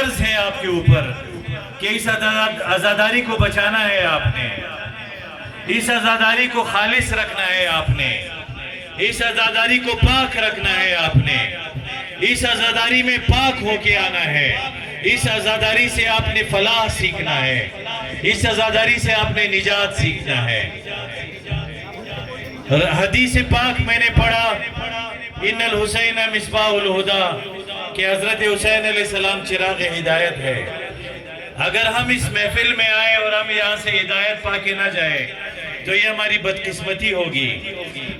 फर्ज है आपके ऊपर कि इस आज़ादारी को बचाना है आपने, इस आज़ादारी को खालिस रखना है आपने, इस आज़ादारी को पाक रखना है आपने, इस आज़ादारी में पाक होके आना है, इस आज़ादारी से आपने फलाह सीखना है, इस आज़ादारी से आपने निजात सीखना है। हदीस पाक मैंने पढ़ा, इन्नल हुसैन मिसबाहुल हुदा, कि हजरत हुसैन अलैहिस्सलाम चिराग हिदायत है। अगर हम इस महफिल में आए और हम यहाँ से हिदायत पाके ना जाए तो ये हमारी बदकिस्मती होगी।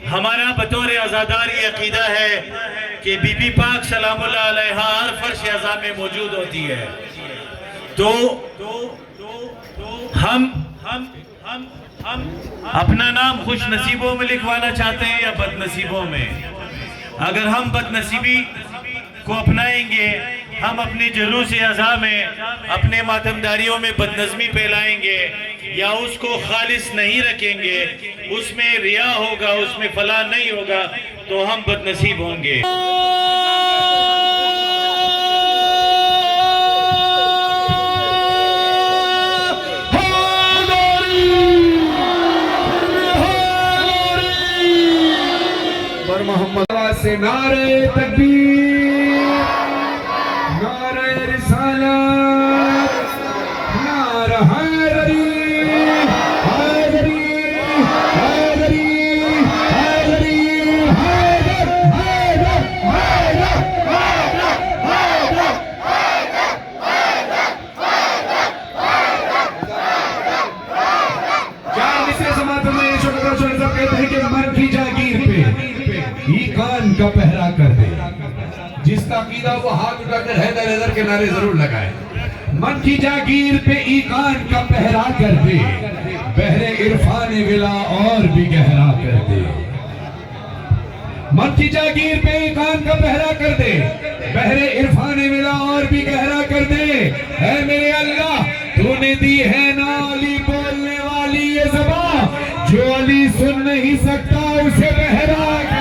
हमारा बतौर आज़ादार ये अकीदा है कि बीबी पाक सलामुल्लाह अलैहा हर फर्श अज़ा में मौजूद होती है। तो हम अपना नाम खुश नसीबों में लिखवाना चाहते हैं या बदनसीबों में? अगर हम बदनसीबी को अपनाएंगे, हम अपने जुलूस अज़ा में अपने मातमदारियों में बदनज़मी फैलाएंगे या उसको खालिस नहीं रखेंगे, उसमें रिया होगा, उसमें फलाह नहीं होगा, तो हम बदनसीब होंगे। मोहम्मद से नारे तकबीर, नारे रिसालत, नारा हैदरी, हैदरी, हैदरी, हैदरी, हैदर, हैदर, हैदर, हैदर, चार मिसरे समातों में छोटा छोटा कहते हैं कि मन की जागीर पे ईकान का पहरा कर दे। जिसका अकीदा वो हाथ उठाकर हैदर हैदर के नारे जरूर लगाए। मन की जागीर पे ईकान का पहरा कर दे, बहरे इरफान विला और भी गहरा कर दे। मन की जागीर पे ईकान का पहरा कर दे, बहरे इरफान विला और भी गहरा कर दे। ऐ मेरे अल्लाह, तूने दी है ना अली बोलने वाली ये ज़बान, जो अली सुन नहीं सकता उसे बहरा कर।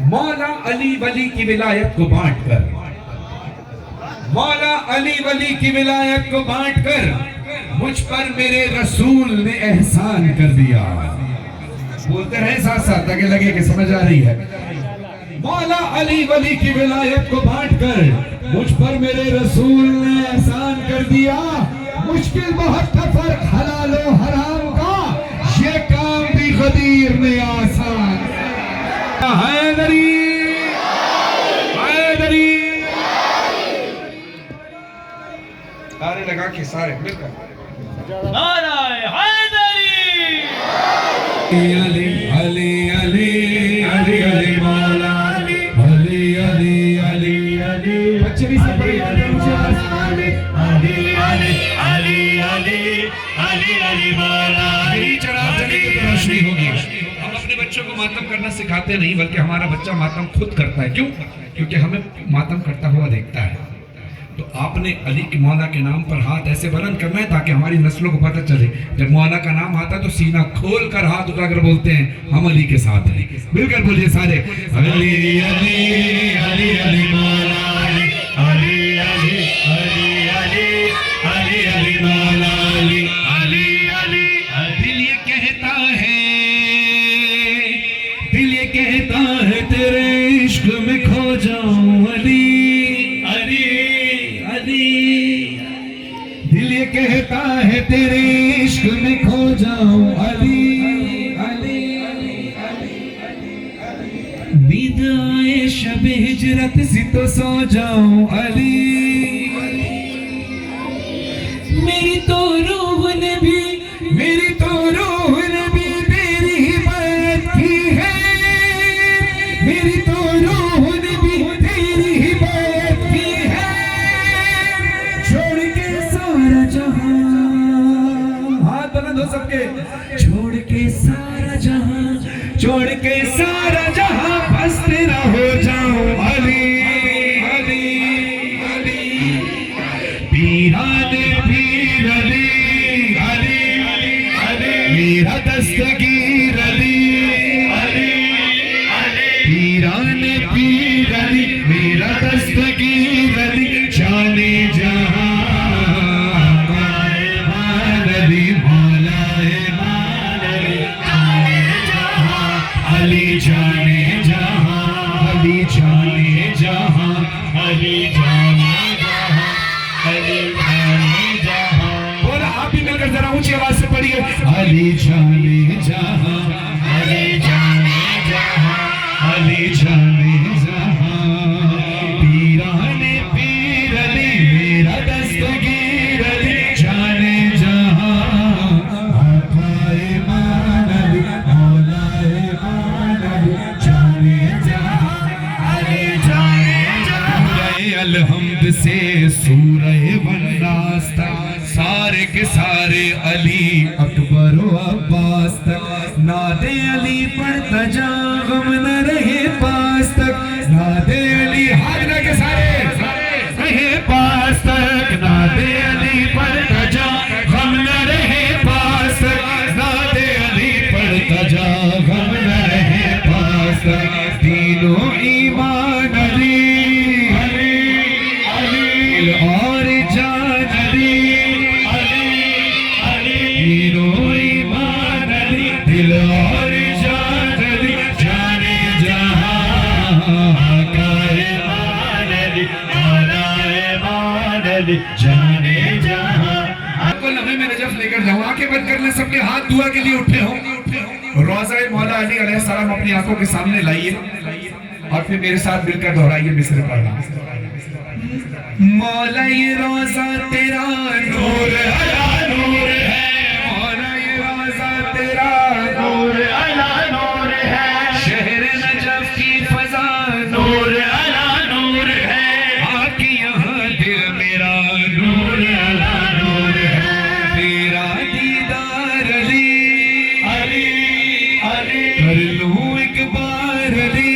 मौला अली वली की विलायत को बांटकर, मौला अली वली की विलायत को बांटकर मुझ पर मेरे रसूल ने एहसान कर दिया। बोलते रहे साथ साथ ताकि लगे कि समझ आ रही है। मौला अली वली की विलायत को बांटकर मुझ पर मेरे रसूल ने एहसान कर दिया। मुश्किल बहुत था फर्क हलाल और हराम का, ये काम भी गदीर ने आसान। हैदरी, हैदरी, नारे लगा के सारे मिलकर नारे हैदरी। अली अली अली अली अली मौला अली अली अली अली अली। बच्चे भी सब बड़े अली अली अली अली अली अली अली मौला अली। चढ़ा चढ़े की रोशनी होगी। हम अपने बच्चों को मातम करना सिखाते नहीं, बल्कि हमारा बच्चा मातम खुद करता है। क्यों? क्योंकि हमें मातम करता हुआ देखता है। तो आपने अली के मौला के नाम पर हाथ ऐसे बुलंद करना है ताकि हमारी नस्लों को पता चले, जब मौला का नाम आता है तो सीना खोल कर हाथ उठाकर बोलते हैं हम अली के साथ हैं। मिलकर बोलिए सारे, अली अली अली अली मौला अली अली अली अली अली अली अली मौला अली अली अली। दिल ये कहता है, दिल ये कहता है तेरे इश्क में खो जाऊं अली अली अली। दिल ये कहता है तेरे इश्क में खो जाऊं अली अली अली। नींद आए शब हिजरत सी तो सो जाऊं अली। मेरी तो रूह ने भी, मेरी तो रूह ने भी तेरी ही बात की है। मेरी तो रूह ने भी तेरी ही बात की है। छोड़ के सारा जहां, हाथ बुलंद हो सबके, छोड़ के सारा जहां, छोड़ के सारा जहां बस तेरा हो जाऊं अली अली अली। पीराने पीर अली अली अली, मेरा दस्तगीर अली अली अली। जाने जहां, अली जाने जहां, अली जाने जहां, अली जाने जहां। बोला आप भी मिलकर जरा ऊंची आवाज से पढ़िए, अली जाने जहां, अली जाने जहां, अली जाने जहां, पीराने पीर अली मेरा दस्तगीर अली जाने जहां, आकाए मान अली मौलाए मान अली जाने जहां, अली जाने जहां। सूरह अलहम्द से सूरह वन्नास तक सारे के सारे अली अकबर व अब्बास तक, नादे अली पढ़ता जा गम न रहे पास तक, नादे अली हाथ के सारे रहे पास तक, नादे अली पढ़ता जा गम न रहे पास तक, नादे अली पढ़ता जा गम न रहे पास तक, तीनों ईमान अली और जान अली, तीनों ईमान अली, दिल और जान अली जाने जहां, आकाए मान अली मौलाए मान अली जाने जहां। आपको लम्हे में नजफ लेकर जाऊं, आंखें बंद कर ले, सबके हाथ दुआ के लिए उठे हो, रोज़ा मौला अली अलैहिस्सलाम अपनी आंखों के सामने लाइए और फिर मेरे साथ मिलकर दोहराइए मिसरे पढ़ना। मौला ये रोज़ा तेरा नूर अला नूर है, मौला ये रोज़ा तेरा नूर अला नूर है, शहर नजफ की फजा नूर अला नूर है, आके यहाँ दिल मेरा नूर अला नूर है, तेरा दीदार अली अली अली कर लूं एक बार अली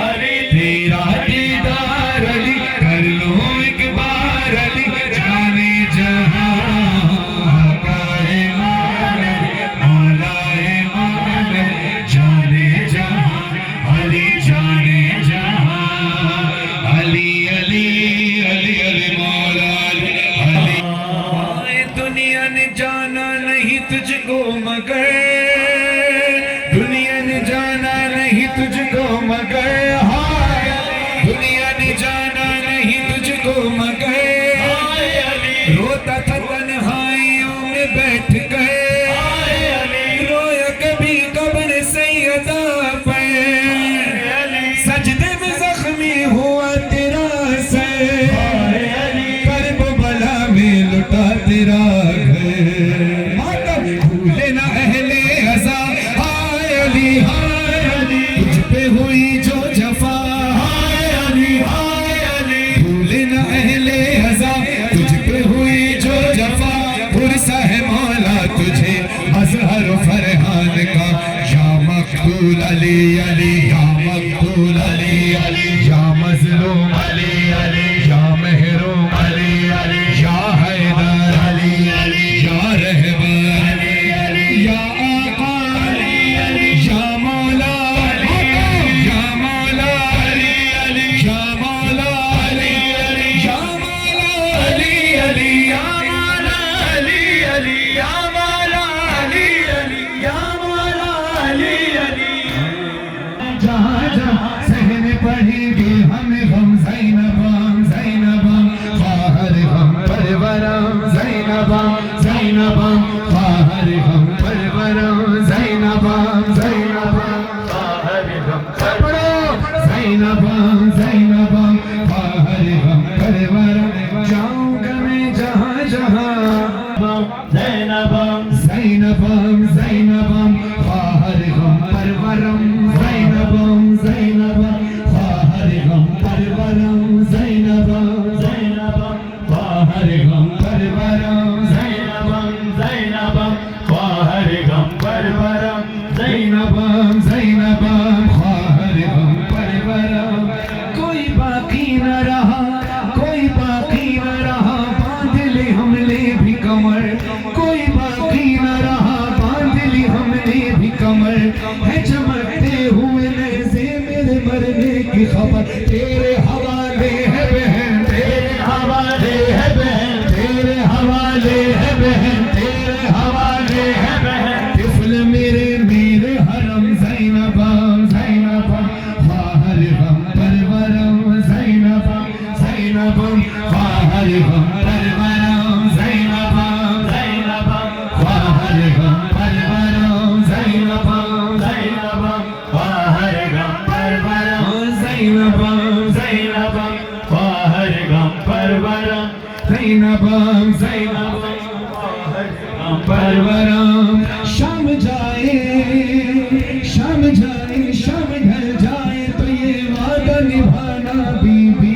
अली, तेरा दीदार अली कर लो एक बार अली जाने जहां, आकाए मान अली मौलाए मान अली जाने जहां, अली जाने जहां, अली अली अली अली मौला अली। आए दुनिया ने जाना नहीं तुझको मगर, दुनिया ने जाना नहीं तुझको मगर, दुनिया ने जाना नहीं तुझको मगर, रोता था तन्हाइयों में बैठ गए, रोया कभी कब्र सैयदा पर, सजदे में जख्मी हुआ तेरा सर, करबला में लुटा तेरा घर, मातम भूले ना अहले अज़ा, हाय अली तुझ पे हुई जो जफा, भूले ना अहले हज़ा तुझ पे हुई जो जफा, पुरसा है मौला तुझे अज़हर फरहान का, या मक़बूल अली अली, या मक़बूल अली अली, या मज़लूम अली अली, या महरूम अली अली, या हैदर अली अली, या रहबर अली अली, या आका अली अली, या मौला अली, या मौला अली अली, या मौला अली अली, या मौला अली अली, या मौला अली अली, या मौला अली अली, या मौला अली अली। जहाँ जहाँ सहने पड़ेगी हमें गम ज़ैनबम ज़ैनबम, ख़ाहर गम परवरम ज़ैनबम ज़ैनबम, ख़ाहर गम परवरम ज़ैनबम ज़ैनबम, ख़ाहर गम परवरम ज़ैनबम ज़ैनबम, ख़ाहर गम परवरम, जाऊँगा मैं जहाँ जहाँ ज़ैनबम ज़ैनबम ज़ैनबम, ख़ाहर गम परवरम ज़ैनबम ज़ैनबम, ख़ाहर गम परवरम ज़ैनबम ज़ैनबम, ख़ाहर गम परवरम ज़ैनबम ज़ैनबम, ख़ाहर गम परवरम ज़ैनबम ज़ैनबम, ख़ाहर गम परवरम। कोई बाकी न रहा, कोई बाकी न रहा, बांध ले हमने भी कमर, कोई बाकी न रहा, बांध ली हमने भी कमर, है चमकते हुए नज़े मेरे मरने की खबर, तेरे हवाले है बहन, तेरे हवाले है बहन, तेरे हवाले है बहन, तेरे हवाले है बहन, तिफल मेरे मेरे हरम ज़ैनब ज़ैनबम ज़ैनबम परवरम। शाम जाए शाम जाए शाम ढल जाए तो ये वादा निभाना बीबी,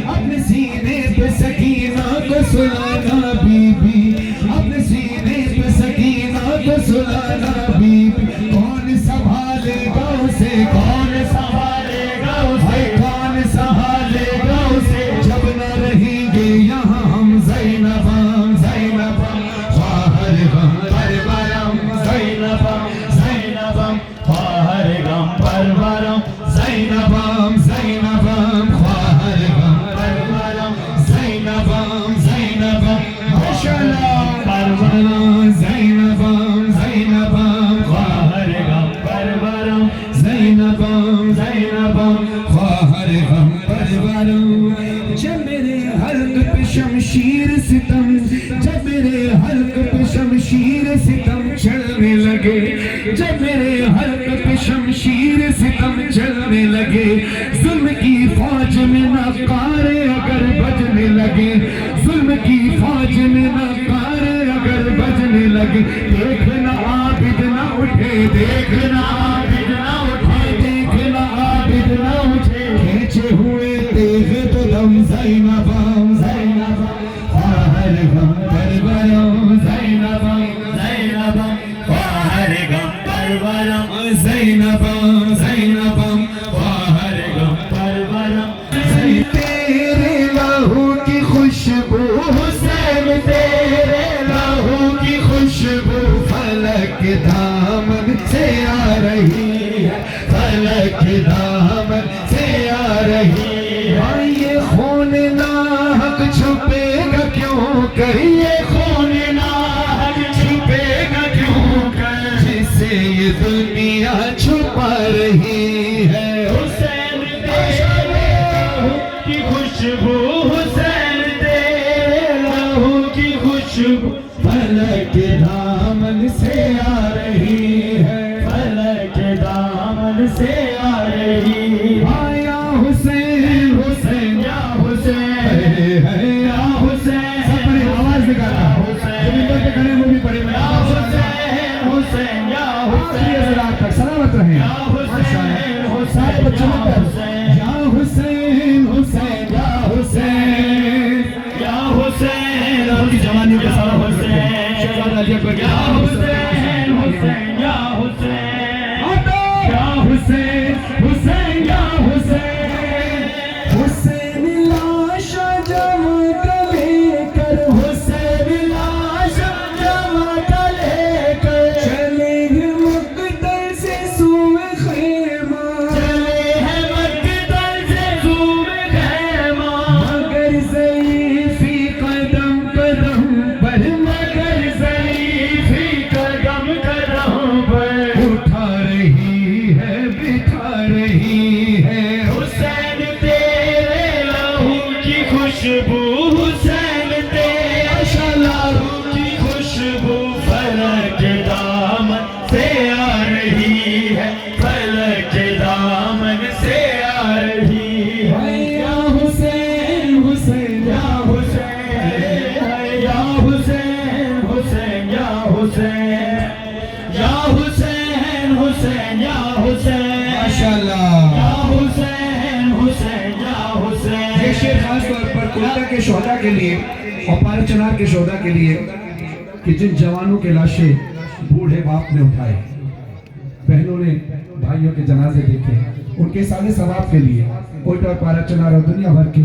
अपने सीने पे सकीना को सुलाना बीबी, अपने सीने पे सकीना को सुलाना बीबी। कौन संभालेगा उसे, कौन संभालेगा उसे, कौन संभालेगा उसे जब न रहेंगे यहाँ हम। ज़ैनबम ज़ैनबम ख्वाहर गम परवरम, ज़ैनबम ज़ैनबम ख्वाहर गम परवरम, ज़ैनबम ज़ैनबम ख्वाहर गम परवरम, ज़ैनबम ज़ैनबम माशाअल्लाह परवरम, ज़ैनबम ज़ैनबम ख्वाहर गम परवरम, ज़ैनबम ज़ैनबम ख्वाहर गम परवरम। जब मेरे हल्क पे शमशीर सितम, जब मेरे हल्क पे शमशीर सितम चलने लगे, जब मेरे हल्क पे शमशीर सितम चलने लगे, जुल्म की फौज में नकारे अगर बजने लगे, जुल्म की फौज में नकारे अगर बजने लगे, देखना आबिद ना उठे, देखना आबिद ना उठे, देखना आबिद ना उठे, खींचे हुए तेग तो दम। ज़ैनबम ज़ैनबम ख्वाहर गम परवरम, ज़ैनबम ज़ैनबम ख्वाहर गम परवरम, ज़ैनबम ज़ैनबम ख्वाहर गम परवरम। तेरे लहू की खुशबू हुसैन, तेरे लहू की खुशबू फलक दामन से आ रही है, फलक दामन से आ रही है। ये खून नाहक छुपेगा क्यों कर, ये खून नाहक छुपेगा क्यों कर, जिसे ये दुनिया छुपा रही है। हुसैन तेरे लहू की खुशबू, हुसैन तेरे लहू की खुशबू फलक दामन से आ रही है, फलक दामन से आ रही है। या हुसैन हुसैन या हुसैन है या हुसैन, सबने आवाज निकाला, हुसैन पे खड़े वो भी पड़े, या हुसैन हुसैन या हुसैन, सलामत रहे या हुसैन हुसैन बच्चों पर, या हुसैन हुसैन या हुसैन या हुसैन, उनकी जवानी के सारा हुसैन शहजादा अली अकबर, या हुसैन हुसैन या हुसैन, या हुसैन हुसैन या हुसैन, हुसैन लाशा जमा लेकर, हुसैन लाशा जमा लेकर चले हैं मकदर से सूए खेमा, चले हैं मकदर से सूए खेमा, मगर ज़ईफ़ी कदम कदम पर, मगर ज़ईफ़ी कदम कदम पर उठा रही है, बिठा रही है। हुसैन तेरे लहू की खुशबू, हुसैन तेरे लहू की खुशबू फलक दामन से आ रही है, फलक दामन से आ रही है। या हुसैन हुसैन या हुसैन, या हुसैन हुसैन या हुसैन, या हुसैन हुसैन या हुसैन माशाअल्लाह, या हुसैन हुसैन या हुसैन। ये शेर खास तौर पर कोयटा के शोहदा के लिए और पारचनार के शोहदा के लिए कि जिन जवानों के लाशें बूढ़े बाप ने उठाए, बहनों ने भाइयों के जनाजे देखे, उनके सारे सवाब के लिए कोयटा और पारचनार और दुनिया भर के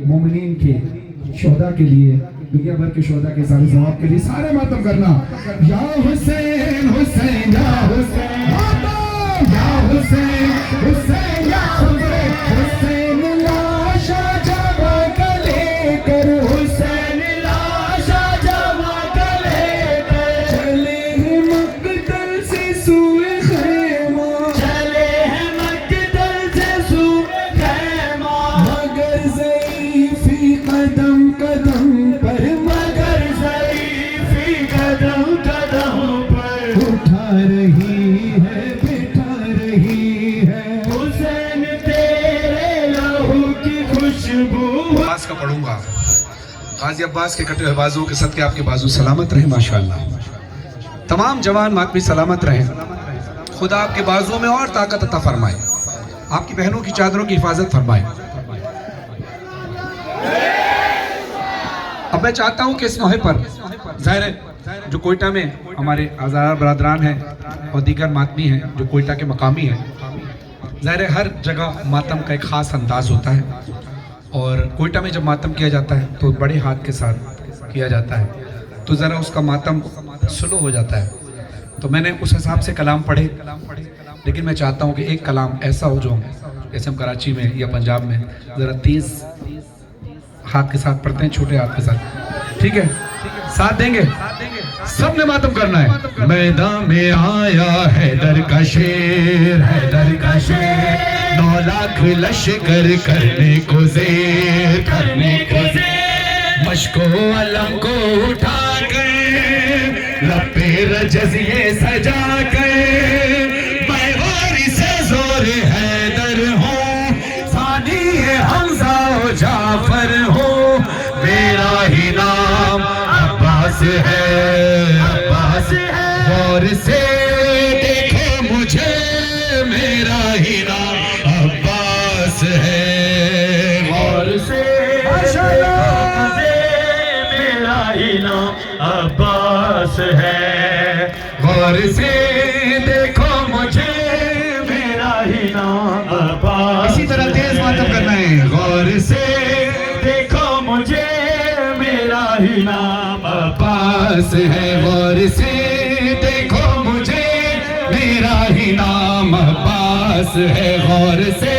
मोमिनीन के शोहदा के लिए, दुनिया भर के शोहदा के सारे सवाब के लिए सारे मातम करना। या हुसैन हुसैन या हुसैन, या हुसैन हुसैन या हुसैन, हुसैन लाशा जमा लेकर, हुसैन लाशा जमा लेकर चले हैं मकदर से सूए खेमा, चले हैं मकदर से सूए खेमा, मगर ज़ईफ़ी कदम कदम पर, मगर ज़ईफ़ी कदम कदम पर उठा रही है, बिठा रही है। गाजी अब्बास के कटे हुए बाजुओं के सदके आपके बाजू सलामत रहे माशाअल्लाह। तमाम जवान मातमी सलामत रहे, खुदा आपके बाजुओं में और ताकत अता फरमाए, आपकी बहनों की चादरों की हिफाजत फरमाए। अब मैं चाहता हूं कि इस मौके पर ज़ाहिर है जो कोयटा में हमारे आज़ाद बरादरान हैं और दीगर मातमी हैं जो कोयटा के मकामी हैं, ज़ाहिर है हर जगह मातम का एक ख़ास अंदाज होता है और कोयटा में जब मातम किया जाता है तो बड़े हाथ के साथ किया जाता है, तो ज़रा उसका मातम स्लो हो जाता है। तो मैंने उस हिसाब से कलाम पढ़े, लेकिन मैं चाहता हूँ कि एक कलाम ऐसा हो जो जैसे हम कराची में या पंजाब में ज़रा तेज़ हाथ के साथ पढ़ते हैं, छोटे हाथ के साथ, ठीक है? साथ देंगे, सब ने मातम करना है। मैदान में आया हैदर का शेर, हैदर का शेर, 9 लाख लश्कर करने को ज़ेर, करने को ज़ेर, मशको अलम को उठा गए, लपे रजज़िए सजा गए, मैं वारिसे ज़ोर हैदर हूँ, सानी हमज़ा और जाफर हूँ, मेरा ही नाम अब्बास है, अब्बास है, गौर से देखो मुझे, मेरा ही नाम अब्बास है, गौर से देखो मुझे, मेरा ही नाम अब्बास है, गौर से देखो मुझे, मेरा ही नाम अब्बास। इसी तरह तेज मातम करना है। गौर से देखो मुझे, मेरा ही नाम अब्बास है, गौर से देखो मुझे, मेरा ही नाम अब्बास है, गौर से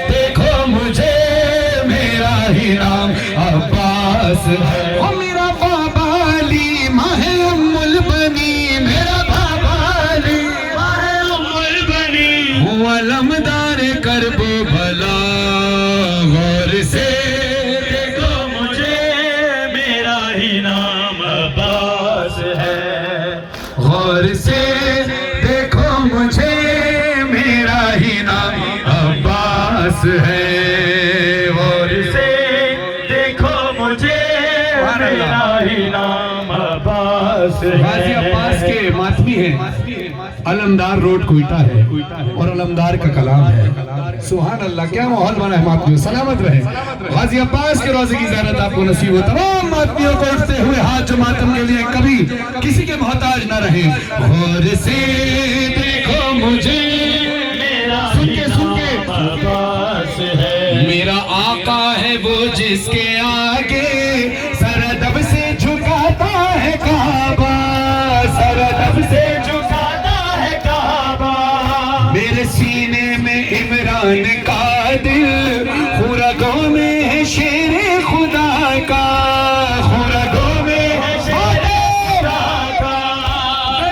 देखो मुझे, मेरा ही नाम अब्बास है। ओ मेरा बाबा अली माहे उम्मुल बनी, मेरा बाबा अली माहे उम्मुल बनी, वो अलमदार करबो भला, गौर से देखो मुझे, मेरा ही नाम अब्बास है, गौर से देखो मुझे, मेरा ही नाम अब्बास है, गौर से देखो मुझे, मेरा ही नाम अब्बास है। गाजी अब्बास के मातमी है, अलमदार रोड कोयटा है और अलमदार का कलाम है। सुभान अल्लाह, क्या माहौल बना है मातमियों, सलामत रहे। गाजी अब्बास के रोज़े की ज़ियारत आपको नसीब हो। तमाम मातमियों को उठते हुए हाथ जो मातम के लिए कभी किसी के मोहताज न रहे। गौर से देखो मुझे, सुन के अब्बास है, मेरा आका है वो जिसके आगे सरदब से झुकाता है काबा, सरदब से झुकाता है काबा, मेरे सीने में इमरान का दिल, खुरगों में है शेर खुदा का, खुरगों में है शेर खुदा का,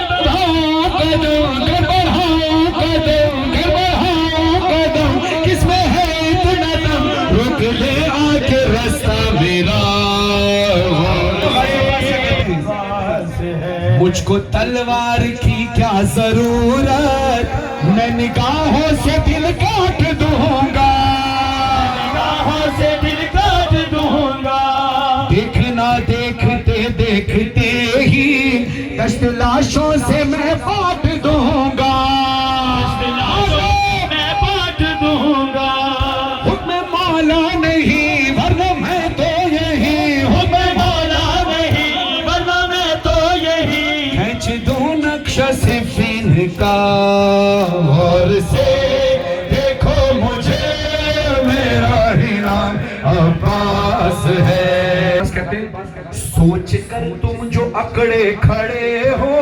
बढ़ाओ कदम, बढ़ाओ कदम, बढ़ाओ कदम, किसमें है इतना दम, रुक ले आके रास्ता मेरा, मुझको तलवार की क्या जरूरत, मैं निगाहों से दिल काट दूंगा, निगाहों से दिल काट दूंगा, देखना देखते देखते ही दस्त लाशों से मैं बांट दूंगा, दस्त लाशों मैं बांट दूंगा, हुक्म मौला नहीं वरना मैं तो यही, हुक्म मौला नहीं वरना मैं तो यही, खींच दूं नक्शा सिफिन का, और से देखो मुझे, मेरा ही नाम अब्बास है। सोच कर तुम जो अकड़े खड़े हो,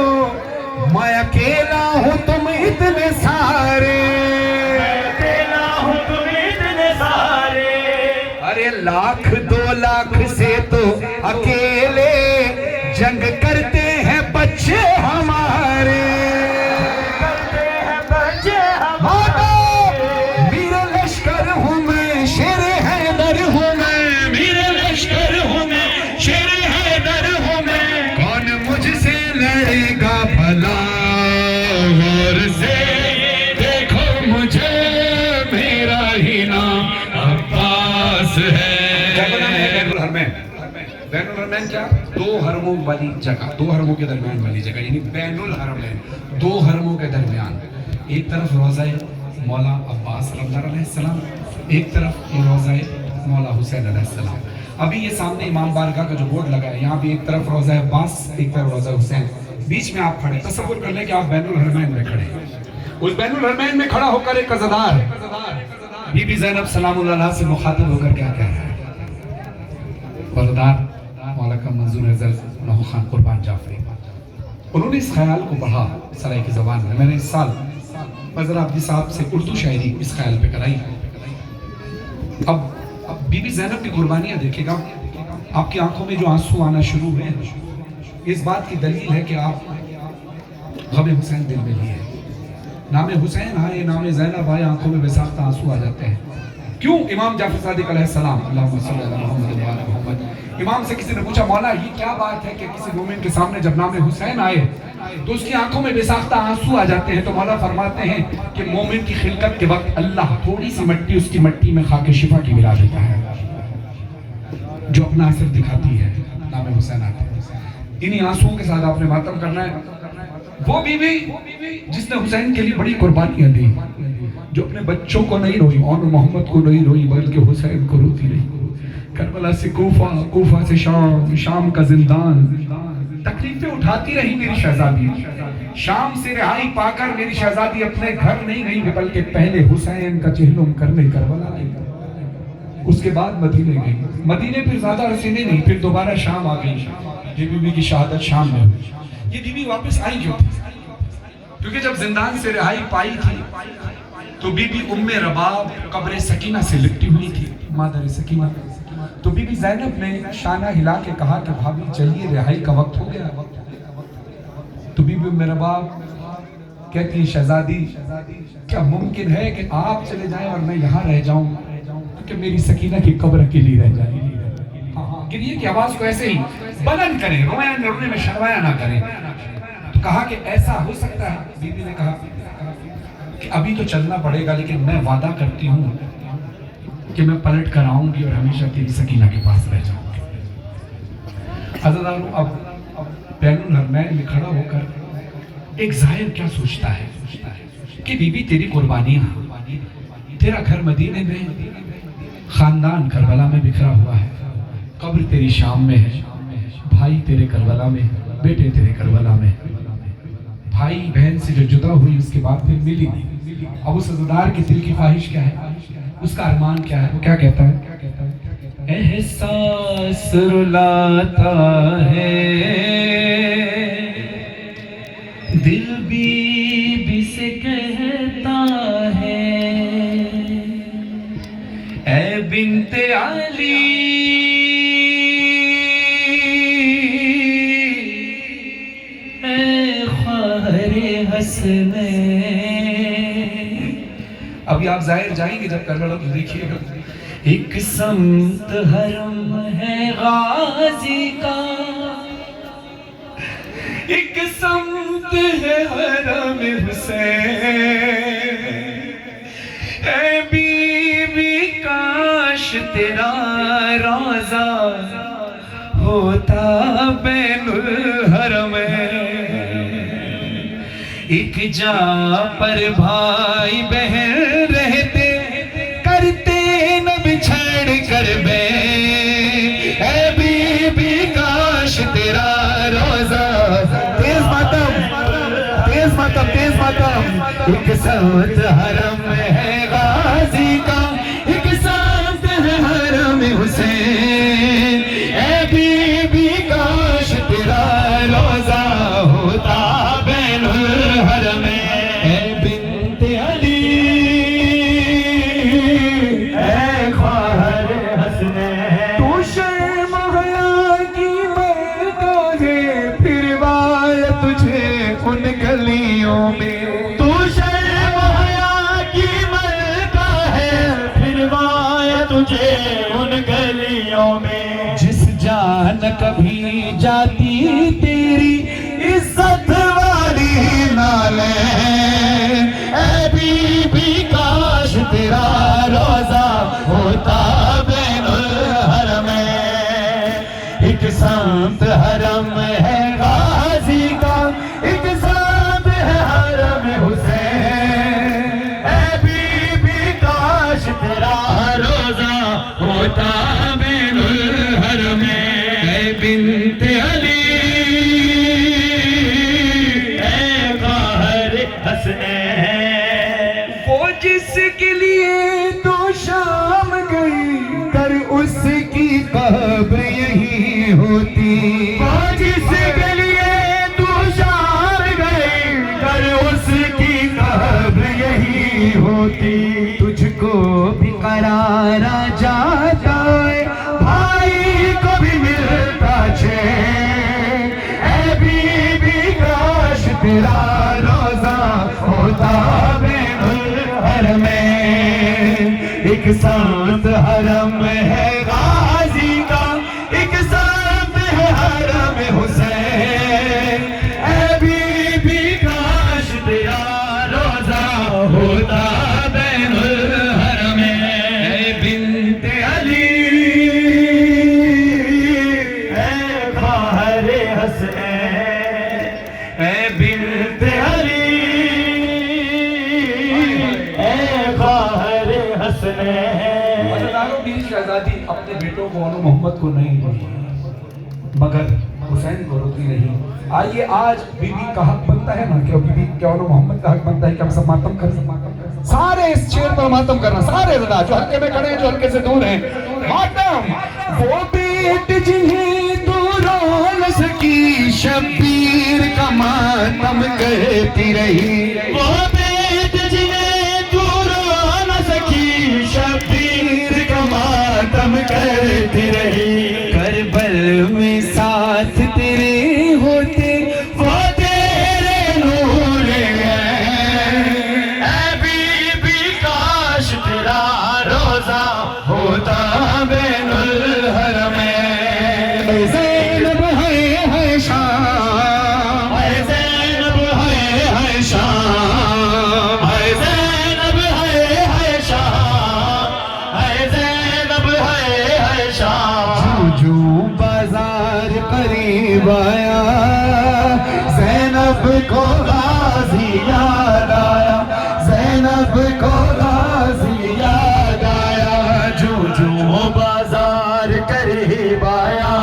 मैं अकेला हूँ तुम इतने सारे, मैं अकेला हूँ तुम इतने सारे, अरे 1,00,000 2 लाख से तो अकेले जंग करते हैं बच्चे हमारे, करते हैं बच्चे हमारे, वीर लश्कर हूँ मैं, शेर हैदर हूँ मैं, वीर लश्कर हूँ मैं, शेर हैदर हूँ मैं, कौन मुझसे लड़ेगा भला, गौर से देखो मुझे, मेरा ही नाम अब्बास है। हरमैन क्या? दो हरमों वाली जगह, दो हरमों के दरमियान वाली जगह, यानी बैनुल हरमैन, दो हरमों के दरमियान। एक तरफ रोज़ा मौला अब्बास अलैहिस्सलाम, एक तरफ ये रोज़ा मौला हुसैन अलैहिस्सलाम। अभी ये सामने इमाम बारगाह का जो बोर्ड लगा है, यहाँ भी एक तरफ रोज़ा अब्बास, एक तरफ रोज़ा हुसैन, बीच में आप खड़े। तसव्वुर कर लें कि आप बैनुल हरमैन में खड़े हैं। उस बैनुल हरमैन में खड़ा होकर एक अज़ादार बीबी ज़ैनब सलामुल्लाह अलैहा से मुखातिब होकर क्या कह रहा है? वज़दार मौला का मंजूर अज़ल नहू खान कुर्बान जाफरी, उन्होंने इस ख्याल को पढ़ा सराय की ज़बान में। मैंने इस साल फजल आबदी साहब से उर्दू शायरी इस ख्याल पे कराई। अब बीबी ज़ैनब की कुर्बानियाँ देखिएगा, आपकी आंखों में जो आंसू आना शुरू हुए इस बात की दलील है कि आप गम हुसैन दिल में लिए। नाम हुसैन आए, नाम ज़ैनब आए, आंखों में बेसाख्ता आंसू आ जाते हैं। क्यों? इमाम जाफर सादिक अलैहिस्सलाम, अल्लाहुम्मा सल्ली अला मुहम्मद व आला मुहम्मद। इमाम से किसी ने पूछा, मौला ये क्या बात है कि किसी मोमिन के सामने जब नाम हुसैन आए तो उसकी आंखों में बेसाख्ता आंसू आ जाते हैं? तो मौला फरमाते हैं कि मोमिन की खिलकत के वक्त अल्लाह थोड़ी सी मट्टी उसकी मट्टी में खाके शिफा की मिला देता है, जो अपना असर दिखाती है। नाम हुसैन आते हैं, इन्हीं आंसुओं के साथ आपने मातम करना है। वो बीवी जिसने हुसैन के लिए बड़ी कुर्बानियां दी, जो अपने बच्चों को नहीं रोई, और मोहम्मद को नहीं रोई, बल्कि हुसैन को रोती रही। करबला से कूफा, कूफा से शाम, शाम का जिंदान, तकलीफें उठाती रही मेरी शहजादी। शाम से रिहाई पाकर मेरी शहजादी अपने घर नहीं गई, बल्कि पहले हुसैन का चेहलुम करने करबला गई, उसके बाद मदीने गई। मदीने फिर ज्यादा अरसीने नहीं, फिर दोबारा शाम आ गई। ये बीबी की शहादत शाम में हुई। ये बीबी वापस आई क्यों? क्योंकि जब जिंदान से रिहाई पाई थी तो बीबी उम्मे रबाब कब्र सकीना से लिपटी हुई थी, मादर सकीना। तो बीबी ज़ैनब ने शाना हिला के कहा कि भाभी चलिए, रिहाई का वक्त हो गया। तो बीबी उम्मे रबाब कहती, शहजादी क्या मुमकिन है कि आप चले जाएं और मैं यहाँ रह जाऊं, क्योंकि मेरी सकीना की कब्र अकेली रह जाएगी। हाँ, गिरिए की आवाज को ऐसे ही बुलंद करें, रोने में शर्माया ना करें। तो कहा कि ऐसा हो सकता है। बीबी ने कहा कि अभी तो चलना पड़ेगा, लेकिन मैं वादा करती हूँ कि मैं पलट कर आऊंगी और हमेशा तेरी सकीना के पास रह जाऊंगी। अज़ादारों, अब बैनुल हरमैन में खड़ा होकर एक ज़ाहिर क्या सोचता है कि बीबी तेरी कुर्बानियाँ, तेरा घर मदीने में, खानदान करबला में बिखरा हुआ है, कब्र तेरी शाम में है, भाई तेरे करबला में, बेटे तेरे करबला में। भाई बहन से जो जुदा हुई उसके बाद फिर मिली। अब उस अज़ादार की दिल की ख्वाहिश क्या है, उसका अरमान क्या है? वो क्या कहता है? एहसास रुलाता है, दिल बीबी से कहता है, ऐ बिन्ते अली, अभी आप जाहिर जाएंगे जब करबला तो देखिएगा, एक समत हरम है गाजी का, एक समत है हरम हुसैन, ऐ बीबी काश तेरा रोज़ा होता बैनुल हरम। एक जा पर भाई बहन रहते, करते न बिछड़ कर बे, ऐ बीबी काश तेरा रोज़ा। तेज मातम, तेज मातम, तेज मातम। एक समत हरम है गाजी का, एक समत है हरम हुसैन, ऐ बीबी काश तेरा रोज़ा होता हरम, ऐ बिन्ते अली, ऐ ख्वाहर हसनैन। तू शर्म हया की मरदा है, फिर वाय तुझे उन गलियों में। तू शर्म हया की मरदा है, फिर वाय तुझे उन गलियों में। जिस जान कभी जाती तेरी इज्जत नाले, ऐ बीबी काश तेरा रोज़ा होता बैनुल हरम। एक लिए तो शाम गई, कर उसकी कब्र यही होती। जिसके लिए तू शाम गई, कर उसकी कब्र यही होती। तुझको भी करारा जाता है, भाई को भी मिलता चैन। ऐ बीबी काश तेरा रोजा होता बैनुल हरमैन। एक साथ हरम है गाजी का, एक साथ है हरम हुसैन। ऐ बीबी काश तेरा रोजा होता बैनुल हरमैन। ऐ बिन्ते अली, ऐ ख्वाहरे हसनैन, ऐ बिन्ते अली, ऐ ख्वाहरे हसनैन। मज़ेदारों की शहजादी अपने बेटों को अनु मोहम्मद को नहीं रोती, मगर हुसैन को रोती नहीं। आइए, आज बीबी का हक बनता है ना, क्यों बीबी क्या अनु मोहम्मद का हक बनता है कि हम सब मातम कर सारे इस शेर पर मातम करना, सारे जरा जो हल्के में खड़े हैं, जो हल्के से दूर हैं, मातम। वो बेट जिन्हें तू रो न सकी, शब्बीर का मातम कहती रही। वो बेट जिन्हें तू रो न सकी, शब्बीर का मातम कहती रही। करबल में साथ तेरे होते, वो तेरे नूर हैं। ऐ बीबी काश तेरा रोजा होता बैनुल हरमैन। ऐ ज़ैनब है शाम, ऐ ज़ैनब है शाम, ऐ ज़ैनब है शाम, ऐ ज़ैनब है शाम। जो बाजार करीब आया, ज़ैनब को गाज़ी याद आया, ज़ैनब को गाज़ी याद आया। जो बाजार करीब आया,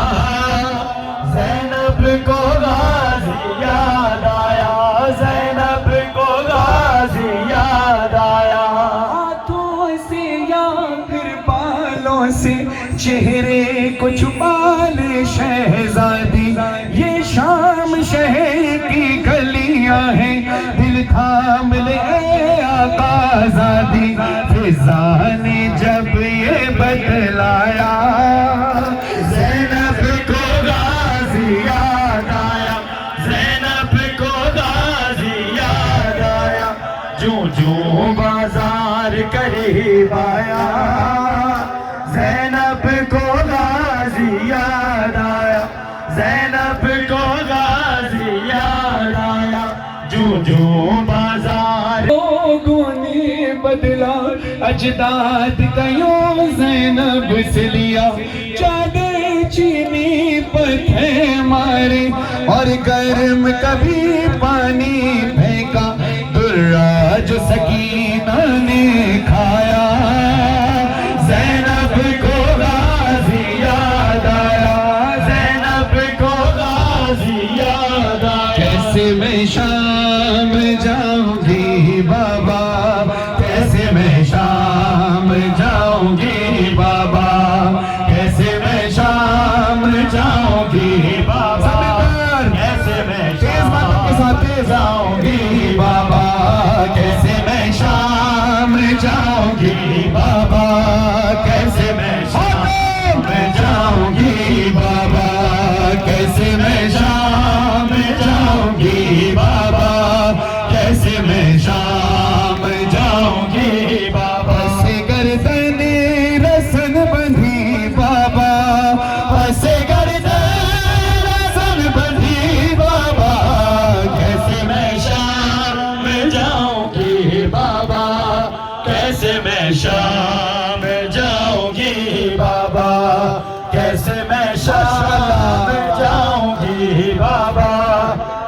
ज़ैनब को गाज़ी याद आया, ज़ैनब को गाज़ी याद आया। हाथों से या फिर बालों से चेहरे को छुपा ले शहजादी। ये शाम शहर की गलियां हैं, दिल थाम ले आकाज़ादी। फिज़ा ने जब ये बतलाया, ज़ैनब को गाज़ी याद आया, ज़ैनब को गाज़ी याद आया। जो बाजार करीब आया, ज़ैनब को गाज़ी याद आया, ज़ैनब को गाज़ी याद आया। जो बाजार लोगों ने बदला, अजदाद कयों ज़ैनब से लिया। चादर चीनी पत्थर मारे और गर्म कभी पानी फेंका, दुर्रा जो सकीना ने खाया। ज़ैनब को गाज़ी याद आया, ज़ैनब को गाज़ी याद आया। कैसे मैं शाम जाऊंगी बाबा, कैसे मैं शाम जाऊंगी बाबा, कैसे मैं शाम जाऊंगी बाबा, कैसे मैं शाम जाऊंगी बाबा, कैसे मैं शाम जाऊंगी बाबा, कैसे मैं शाम जाऊंगी बाबा, कैसे मैं शाम जाऊंगी बाबा, कैसे मैं शाम जाऊंगी बाबा। से गर्दन रसन बंधी बाबा, से गर्दन रसन बंधी बाबा, कैसे मैं शाम जाऊंगी बाबा, कैसे मैं शाम जाऊंगी बाबा, कैसे मैं शाम जाऊंगी बाबा,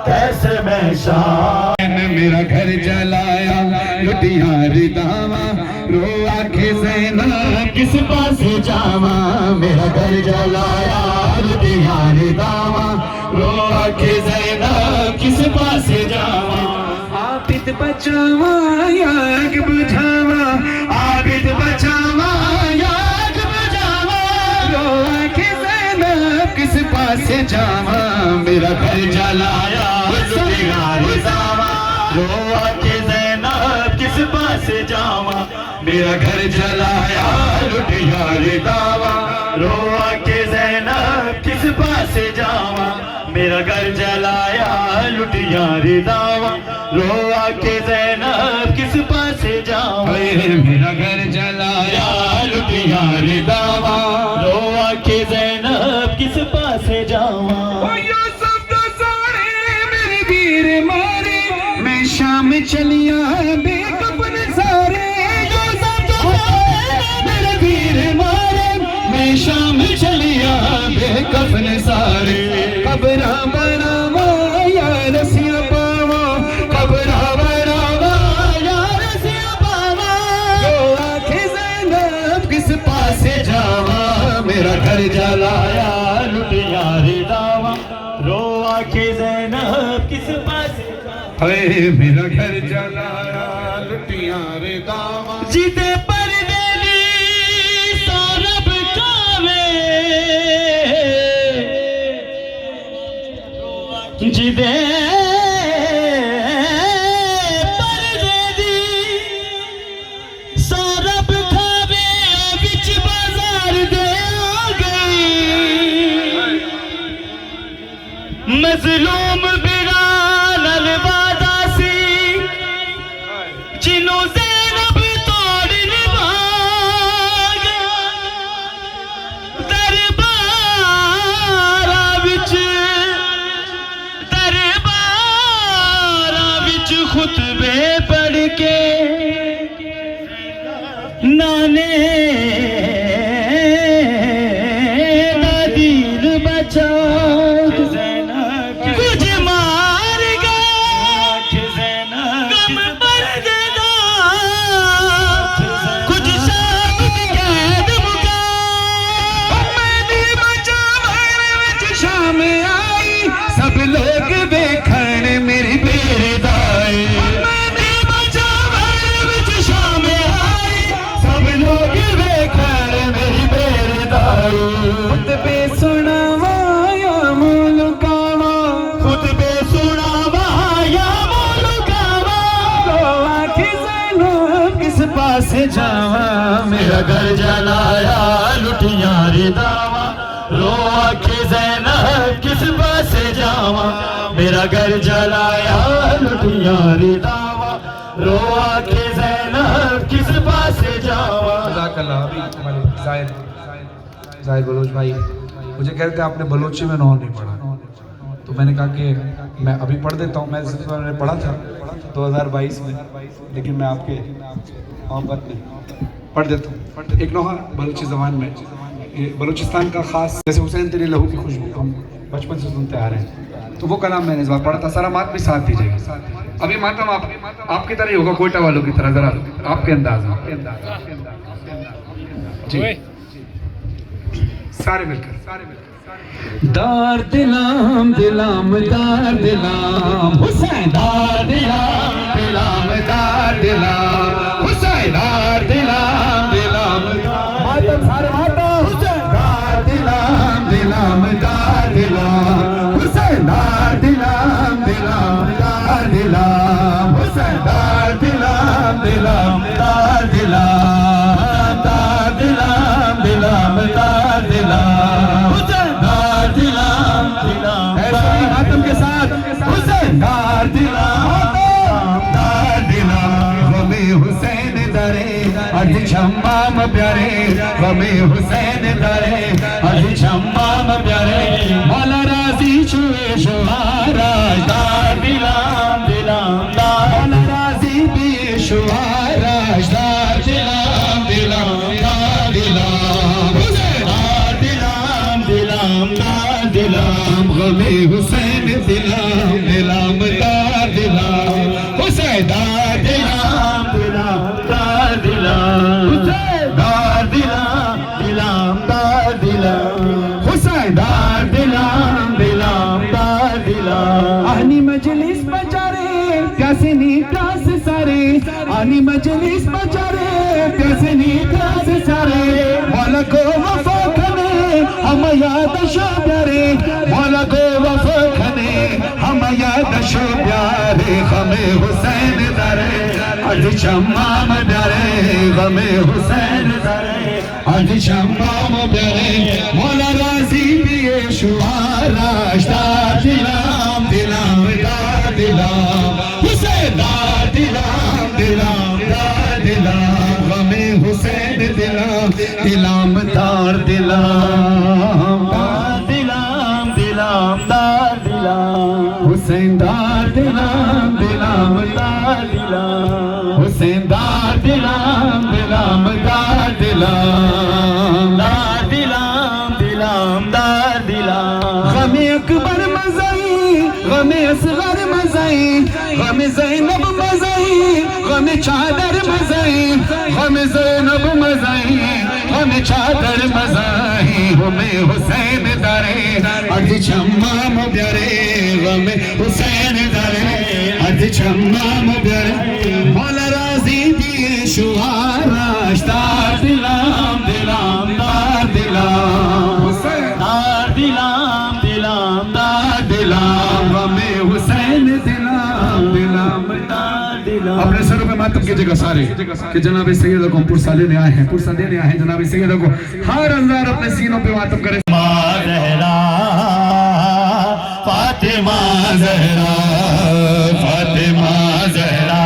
कैसे मैं शाम। मेरा घर जलाया लुटियार दावा, रो आखे ज़ैनब किस पास जावा। मेरा घर जलाया लुटियार दावा, रो आखे ज़ैनब किस पास जावा। आबिद बचावा या आग बुझावा, आग जावा मेरा घर जलाया लुटिया रे दावा रोआ के ज़ैनब किस पास जावा मेरा घर जलाया लुटिया रे दावा रोआ के ज़ैनब किस पास जावा मेरा घर जलाया लुटिया रे दावा रोआ के ज़ैनब किस पास जावा मेरा घर जलाया लुटिया रे दावा रोआ के ज़ैनब किस पास जावा मेरे वीर मारे मैं शाम चलिया बेकफन सारे मेरे वीर मारे मैं शाम चलिया बेकफन सारे कबरा बनावा या रसिया पावा कबरा बनावा या रसिया पावा रोआ के ज़ैनब किस पास जावा मेरा घर जलाया लुटिया रे दावा रोआ के ज़ैनब किस पास हाय मेरा घर जलाया लुटिया रे दावा जीते पर देवी सौरभ कावे जीते पर देवी सौरभ खावे बिच बाजार दे आ गई मजलूम बिरान अलवादा सी जिन्हों ज़ैनब तोड़ निभाग दरबारा विच खुतबे पढ़ के नाने दा दीन बचा कुछ मार गम पर देदा कुछ शामित कैद मुका मैंने बचा विच शाम आई सब लोग देखण मेरी बेरदाई मैंने बचा विच शाम आई सब लोग देखण मेरी बेरदाई खुतबे सुनावा या मुल्कावा खुतबे सुनावा या मुल्कावा रोआ के ज़ैनब किस पास जावा मेरा घर जलाया लुटिया रे दावा रोआ के ज़ैनब किस पास जावा मेरा घर जलाया लुटिया रे दावा रोआ के ज़ैनब किस पास जावा जाहिद बलोच भाई मुझे कहते आपने बलोची में नौ नहीं पढ़ा तो मैंने कहा कि मैं अभी पढ़ देता हूँ। मैंने पढ़ा था 2022 में लेकिन मैं आपके मोहब्बत में पढ़ देता हूँ। एक नोहा बलोची ज़बान में ये बलूचिस्तान का ख़ास जैसे हुसैन तेरी लहू की खुशबू हम बचपन से सुनते आ रहे हैं तो वो कलाम मैंने इस बार पढ़ा था। सारा मात भी साथ दीजिएगा। अभी मातम आपकी तरह ही होगा कोयटा वालों की तरह ज़रा आपके अंदाज में जी सारे मिलकर दार दिलाम दिलाम दार दिलाम हुसैन दार दिलाम दिलाम दार दिलाम हुसैन दार दिलाम दिलाम मातम सारे मातम हुसैन दार दिलाम दिलाम दार दिलाम हुसैन दार दिलाम दिलाम दार दिलाम हुसैन दार दिलाम दिलाम दार दिलाम दार दिलाम दिलाम दार दिलाम हुसैन दार दिलाम दिलाम मातम के साथ हुसैन दार दिलाम दार दिलाम हमें हुसैन दरे अज शम्माम प्यारे हमें हुसैन दरे अज शम्माम प्यारे मौला राजी छुए शुआरा दार दिलाम दिलाम मौला राजी भी शुआरा दार दिलाम दिलाम दार दिलाम दार दिलाम दिलाम दार दिलाम हमें हुसैन दिलाम दिलाम दार दिलाम हुसैन दार दिलाम दिलाम दार दिलाम दार दिलाम दिलाम दार दिलाम हुसैन दार दिलाम दिलाम दार दिलाम आनी मजलिस बचारे प्यासे नी प्यास सारे आनी मजलिस बचारे प्यासे नी प्यास सारे मौला को वफा करे हम याद शा प्यारे मौला गमे हुसैन दरे अज शम्माम प्यारे गमे हुसैन दरे अज शम्माम प्यारे मौला राजी पिए शुआरा दिलाम दिलाम दिलाम हुसैन दिलाम दिलाम दिलाम गमे हुसैन दिलाम दिलाम दार दिलाम दिलाम दिलाम दार दिलाम हुसैन दार दिलाम दिलाम दार दिलाम हुसैन दार दिलाम दिलाम दार दिलाम दार दिलाम दिलाम दार दिलाम गमे अकबर मज़ई गमे असगर मज़ई गमे ज़ैनब मज़ई गमे चादर मज़ई गमे ज़ैनब मज़ई गमे चादर मज़ई गमे हुसैन दरे अज शम्माम प्यारे गमे हुसैन दरे अज शम्माम प्यारे मौला राजी दिए शुआरा दिलाम दिलाम दार दिलाम दार दिलाम दिलाम दार दिलाम गमे हुसैन दिलाम दिलाम दार दिलाम। अपने सरों पे मातम कीजिएगा सारे कि जनाब सैयद को पुरसा लेने आए हैं, पुरसा देने आए हैं जनाब सैयद को। हर अंजार अपने सीनों पे मातम करे। फातिमा ज़हरा फातिमा ज़हरा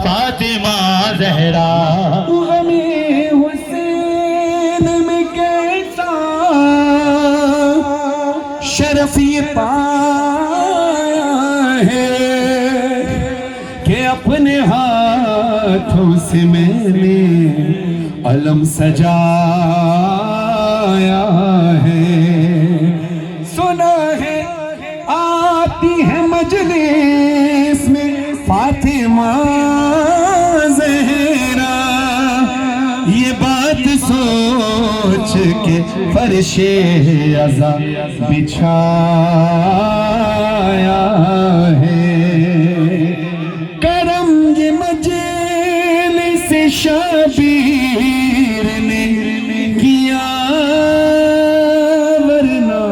फातिमा ज़हरा गमे हुसैन में कैसा शरफ ये पाया है कि अपने हाथों से मैंने अलम सजाया है। सुना है आती है मजलिस में फातिमा ज़हरा ये बात सोच के फर्शे अज़ा बिछाया है। करम ये मजलिस शबीर ने किया वरना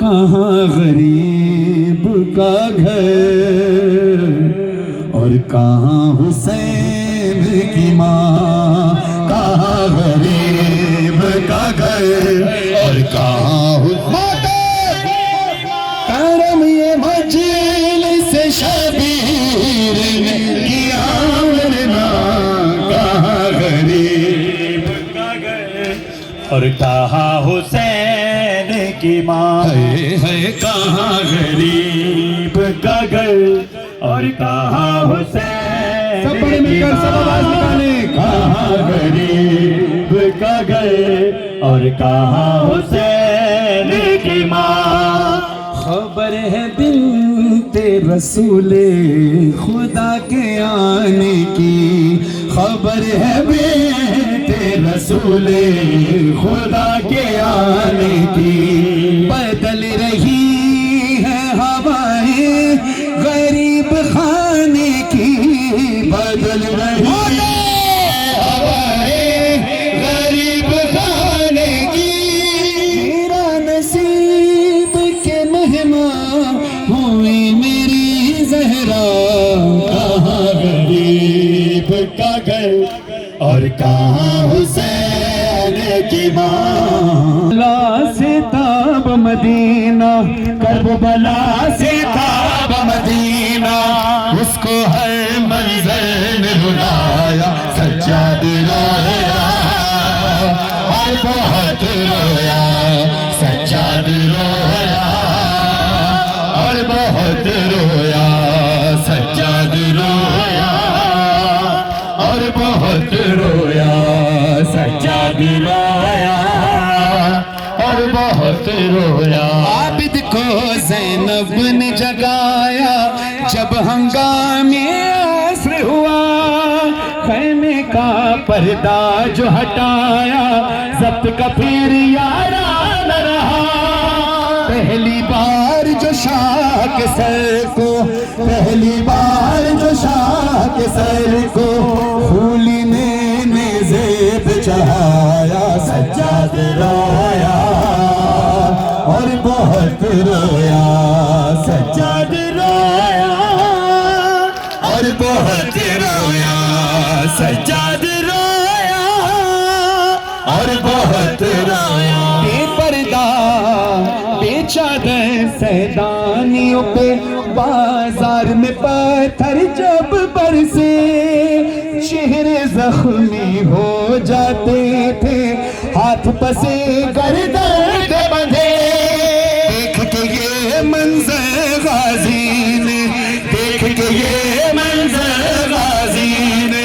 कहाँ गरीब का घर और कहाँ हुसैन की माँ, कहाँ गरीब का घर और कहाँ करम ये मजलिस शबीर ने किया वरना कहाँ गरीब का घर और कहाँ हुसैन की माँ है कहाँ गरीब का घर और कहाँ हुसैन सब बड़े मिलकर सब आवाज निकाले कहाँ गरीब का घर और कहाँ हुसैन की माँ। खबर है बिन्ते रसूले खुदा के आने की, खबर है बिन्ते रसूले खुदा के आने की। बदल रही है हवाएं गरीब खाने की, बदल रही है हवाएं गरीब खाने की। मेरा नसीब के मेहमान हुई मेरी ज़हरा, कहाँ गरीब का घर और कहाँ हुसैन की माँ। ला से ताब मदीना करबला से ताब मदीना, उसको हर मंजर में रुलाया सज्जाद रोया और बहुत रोया सज्जाद रोया और बहुत रोया सज्जाद रोया और बहुत रोया सज्जाद रोया और बहुत रोया। आबिद को ज़ैनब ने जगाया जब हंगामे असर हुआ, खैमे का पर्दा जो हटाया ज़ब्त का फिर यारा न रहा। पहली बार जो शाह के सर को, पहली बार जो शाह के सर को फूली ने ज़ेब चढ़ाया सज्जाद रोया और बहुत रोया सज्जाद सज्जाद रोया और बहुत रोया, सज्जाद रोया और बहुत रोया। बेपर्दा बेचादर सैदानियों पे बाजार में पत्थर जब बरसे, चेहरे जख्मी हो जाते थे, हाथ पसे गर्दन बंधे। देख के ये मंजर गाजी ने, देख के ये मंजर गाजी ने,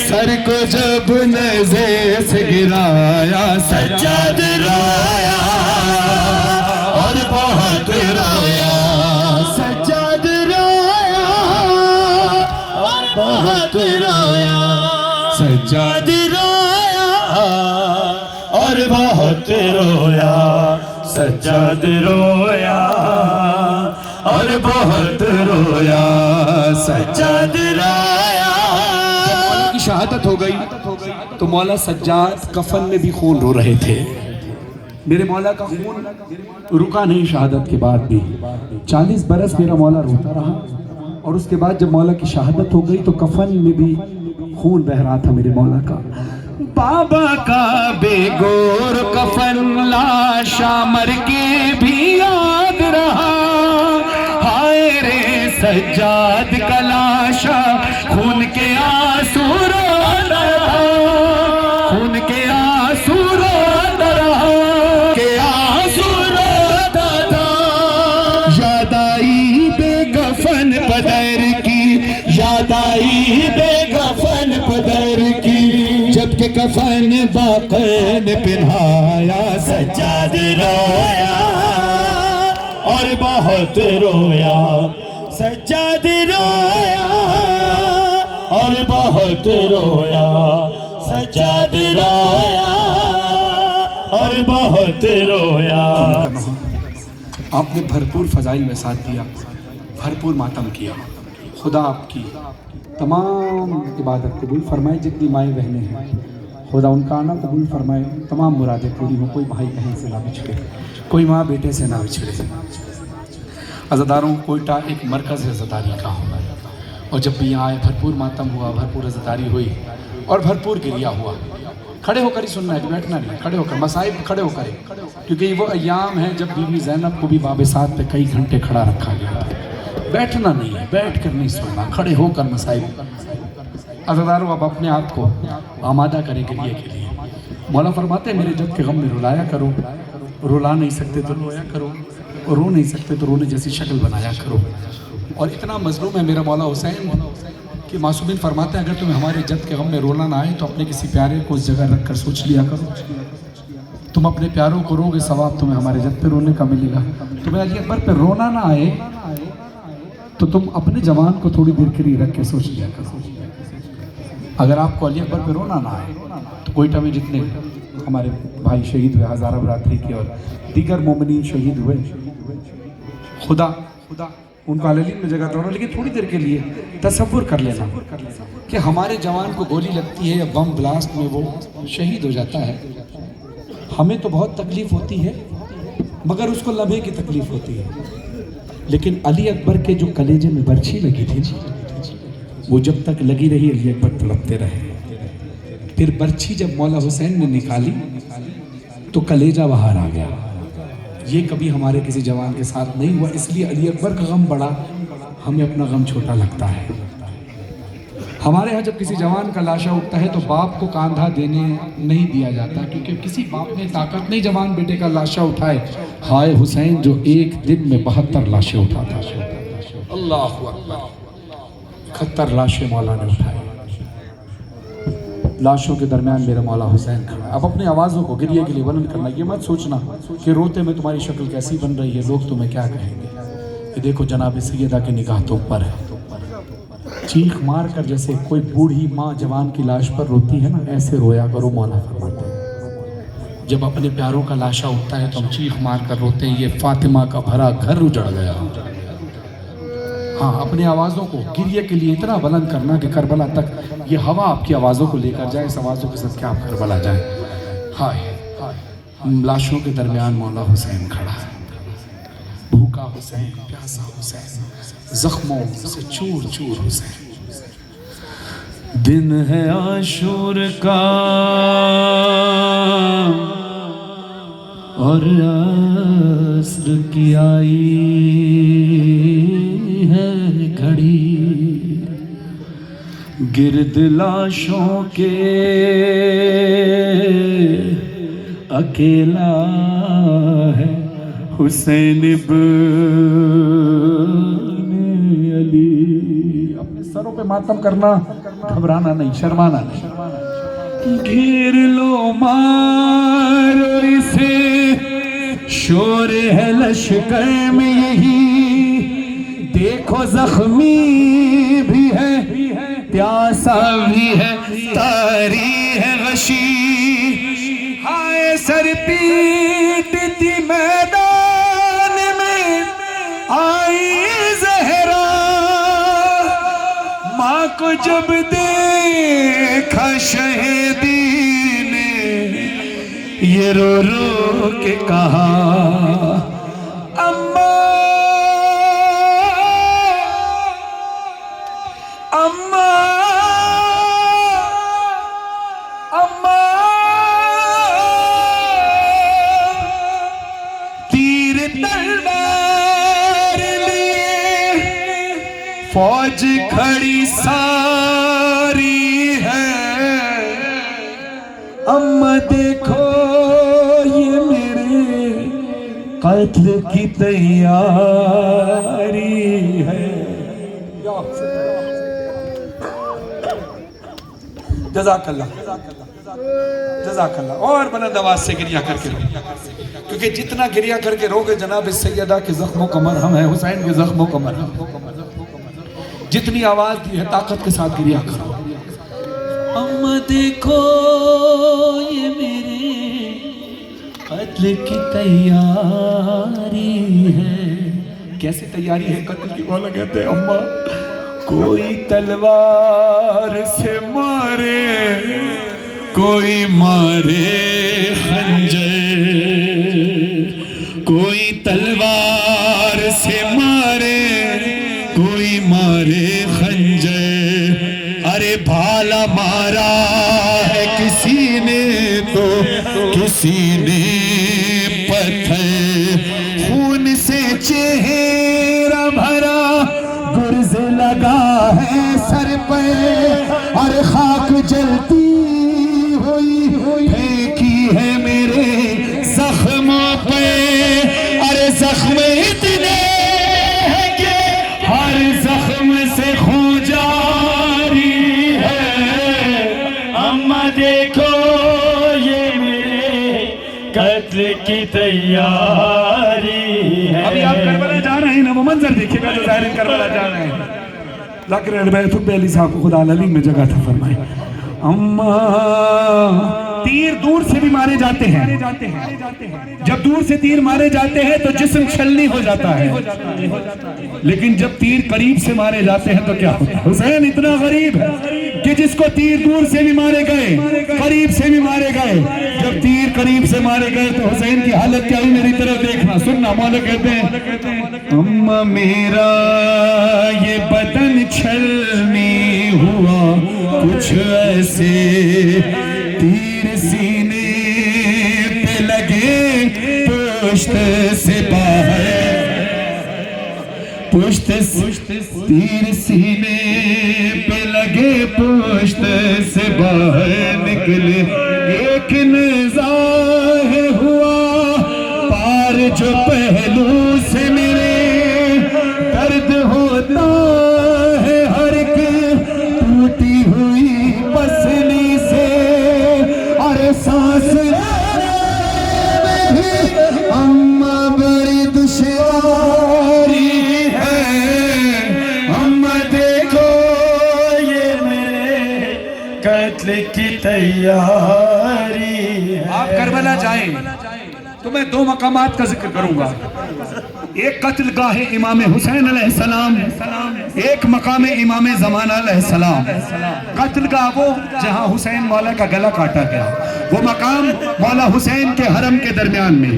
सर को जब नज़र से गिराया, सज्जाद रोया और बहुत रोया, सज्जाद रोया और बहुत रोया, सज्जाद रोया और बहुत रोया, सज्जाद रोया और बहुत रोया, सज्जाद रोया। की शहादत हो गई तो मौला सज्जाद कफन में भी खून रो रहे थे। मेरे मौला का खून रुका नहीं शहादत के बाद भी। 40 बरस मेरा मौला रोता रहा और उसके बाद जब मौला की शहादत हो गई तो कफन में भी खून बह रहा था मेरे मौला का। बाबा का बेगोर कफन लाशा मर के भी याद रहा, हाय रे सज्जाद का लाशा खून के आंसू रोता रहा, खून के आंसू रोता रहा, के आंसू रोता था। याद आई बेगफन पदर की, याद आई बेगफन पदर की, जबकि कफन बाकन पिन्हाया, सज्जाद रोया और बहुत रोया, सज्जाद रोया और बहुत रोया, सज्जाद रोया और बहुत रोया। आपने भरपूर फजाइल में साथ दिया, भरपूर मातम किया। खुदा आपकी तमाम इबादत कबूल फरमाए। जितनी माएँ बहनें हैं खुदा उनका आना कबूल फरमाए, तमाम मुरादें पूरी हो। कोई भाई बहन से ना बिछड़े, कोई माँ बेटे से ना बिछड़े। अज़ादारों कोयटा एक मरकज़ अज़ादारी का हुआ और जब भी यहाँ आए भरपूर मातम हुआ, भरपूर अज़ादारी हुई और भरपूर गिरिया हुआ। खड़े होकर ही सुनना है, बैठना नहीं, खड़े होकर मसाइब खड़े होकर, क्योंकि वो अय्याम है जब बीबी ज़ैनब को भी बाबे साथ पे कई घंटे खड़ा रखा गया था। बैठना नहीं है, बैठ कर नहीं सुनना, खड़े होकर मसाइब। अज़ादारों अब अपने आप को आमादा करें गिरिए के लिए। मौला फरमाते हैं मेरे जब के गम में रुलाया करो, रुला नहीं सकते तो रोया करो, रो नहीं सकते तो रोने जैसी शक्ल बनाया करो। और इतना मजलूम है मेरा मौला हुसैन कि मासूमिन फरमाते हैं अगर तुम्हें हमारे जद के गम में रोना ना आए तो अपने किसी प्यारे को उस जगह रख कर सोच लिया करो। तुम अपने प्यारों को रोगे, सवाब तुम्हें हमारे जद पे रोने का मिलेगा। तुम्हें अली अकबर पे रोना ना आए तो तुम अपने जवान को थोड़ी देर के लिए रख के सोच लिया करो। अगर आपको अली अकबर पे रोना ना आए तो कोयटा में जितने हमारे भाई शहीद हुए, हज़ारा बरादरी के और दीगर मोमिनीन शहीद हुए, खुदा उनको अलीन में जगह दौड़ा। लेकिन थोड़ी देर के लिए तसव्वुर कर लेना कि हमारे जवान को गोली लगती है या बम ब्लास्ट में वो शहीद हो जाता है। हमें तो बहुत तकलीफ होती है मगर उसको लम्हे की तकलीफ होती है। लेकिन अली अकबर के जो कलेजे में बर्छी लगी थी वो जब तक लगी रही अली अकबर तड़पते रहे। फिर बर्छी जब मौला हुसैन ने निकाली तो कलेजा बाहर आ गया। ये कभी हमारे किसी जवान के साथ नहीं हुआ, इसलिए अली अकबर का गम बड़ा, हमें अपना गम छोटा लगता है। हमारे यहाँ जब किसी जवान का लाशा उठता है तो बाप को कांधा देने नहीं दिया जाता, क्योंकि किसी बाप में ताकत नहीं जवान बेटे का लाशा उठाए। हाय हुसैन जो एक दिन में 72 लाशें उठाता। अल्लाह अकबर, 71 लाशें मौला ने उठाई। लाशों के दरमियान मेरा मौला हुसैन खड़ा। अब अपनी आवाज़ों को गिरिए के लिए बुलंद करना। ये मत सोचना कि रोते में तुम्हारी शक्ल कैसी बन रही है, लोग तुम्हें क्या कहेंगे। ये देखो जनाब सैयदा की निगाह तो ऊपर है। चीख मार कर जैसे कोई बूढ़ी माँ जवान की लाश पर रोती है ना, ऐसे रोया करो, मौला फरमाते हैं। जब अपने प्यारों का लाशा उठता है तो हम चीख मार कर रोते हैं। ये फातिमा का भरा घर उजड़ गया। हाँ, अपनी आवाज़ों को गिरिए के लिए इतना बुलंद करना कि करबला तक ये हवा आपकी आवाज़ों को लेकर जाए। इस आवाज़ों के साथ क्या आप करबला जाए। हाय, लाशों के दरमियान मौला हुसैन खड़ा है, भूखा हुसैन, प्यासा हुसैन, जख्मों से चूर चूर हुसैन। दिन है आशूर का और अस्र की आई है घड़ी, गिरद लाशों के अकेला है हुसैन इब्न अली। अपने सरों पे मातम करना, घबराना नहीं, शर्माना नहीं। घेर लो मारो इसे, शोर है लश्कर में यही, देखो जख्मी भी है, प्यासा भी है, तारी है गशी। हाय सर पीटती मैदान में आई जहरा, माँ को जब देखा शहीदी ने, ये रो रो के कहा अम्मा अम्मा अम्मा। तीर तलवार लिए फौज खड़ी सारी है, अम्मा देखो ये मेरे कत्ल की तैयारी है। जज़ाकल्लाह, जज़ाकल्लाह। और बुलंद आवाज से गिरिया करके रो, क्योंकि जितना गिरिया करके रोगे जनाब सैयदा के जख्मों का मरहम है, हुसैन के जख्मों का मरहम। जितनी आवाज की है ताकत के साथ गिरिया करो। अम्मा देखो ये मेरे कत्ल की तैयारी है। कैसी तैयारी है कत्ल की? मौला कहते हैं अम्मा कोई तलवार से मारे, कोई मारे खंजर, कोई तलवार से मारे, कोई मारे खंजर। अरे भाला मारा है किसी ने तो किसी ने पत्थर, खून से चेहरा भरा, गुर्ज लगा है सर पे, और खाक जलती हुई फेंकी है मेरे जख्मों पे। अरे जख्म इतने हैं कि हर जख्म से खून जारी है। अम्मा देखो ये मेरे कत्ल की तैयारी है। अभी आप करबला जा रहे हैं ना, वो मंजर देखिएगा जो ज़ाहिर करबला जा रहे हैं। ज़ाकिर अली साहब को खुदा अली में जगह था फरमाए। अम्मा तीर दूर से भी मारे जाते हैं, जब दूर से तीर मारे जाते हैं तो जिस्म छलनी हो जाता है, लेकिन जब तीर करीब से मारे जाते हैं तो क्या होता है? हुसैन इतना गरीब है कि जिसको तीर दूर से भी मारे गए, करीब से भी मारे गए, जब तीर करीब से मारे गए तो हुसैन की हालत क्या हुई? मेरी तरफ देखना, सुनना। मौला कहते हैं अम्मा मेरा ये बदन छलनी हुआ कुछ ऐसे, तीर सीने पे लगे पुश्त से बाहर, पुश्त तीर सीने पे लगे पुश्त से बाहर निकले। एक निज़ाह हुआ पार जो पहलू से मेरे, दर्द होता है हर एक टूटी हुई पसली से। अरे सांस अम्मा बड़ी दुश्वारी है। अम्मा देखो ये मेरे कत्ल की तैयारी है। आप करबला जाएं तो मैं दो मकामात का जिक्र करूंगा। एक कत्ल गाह इमाम हुसैन अलैहिस्सलाम, एक मकाम इमाम ज़माना अलैहिस्सलाम। कत्ल गाह वो जहां हुसैन मौला का गला काटा गया, वो मकाम मौला हुसैन के हरम के दरमियान में।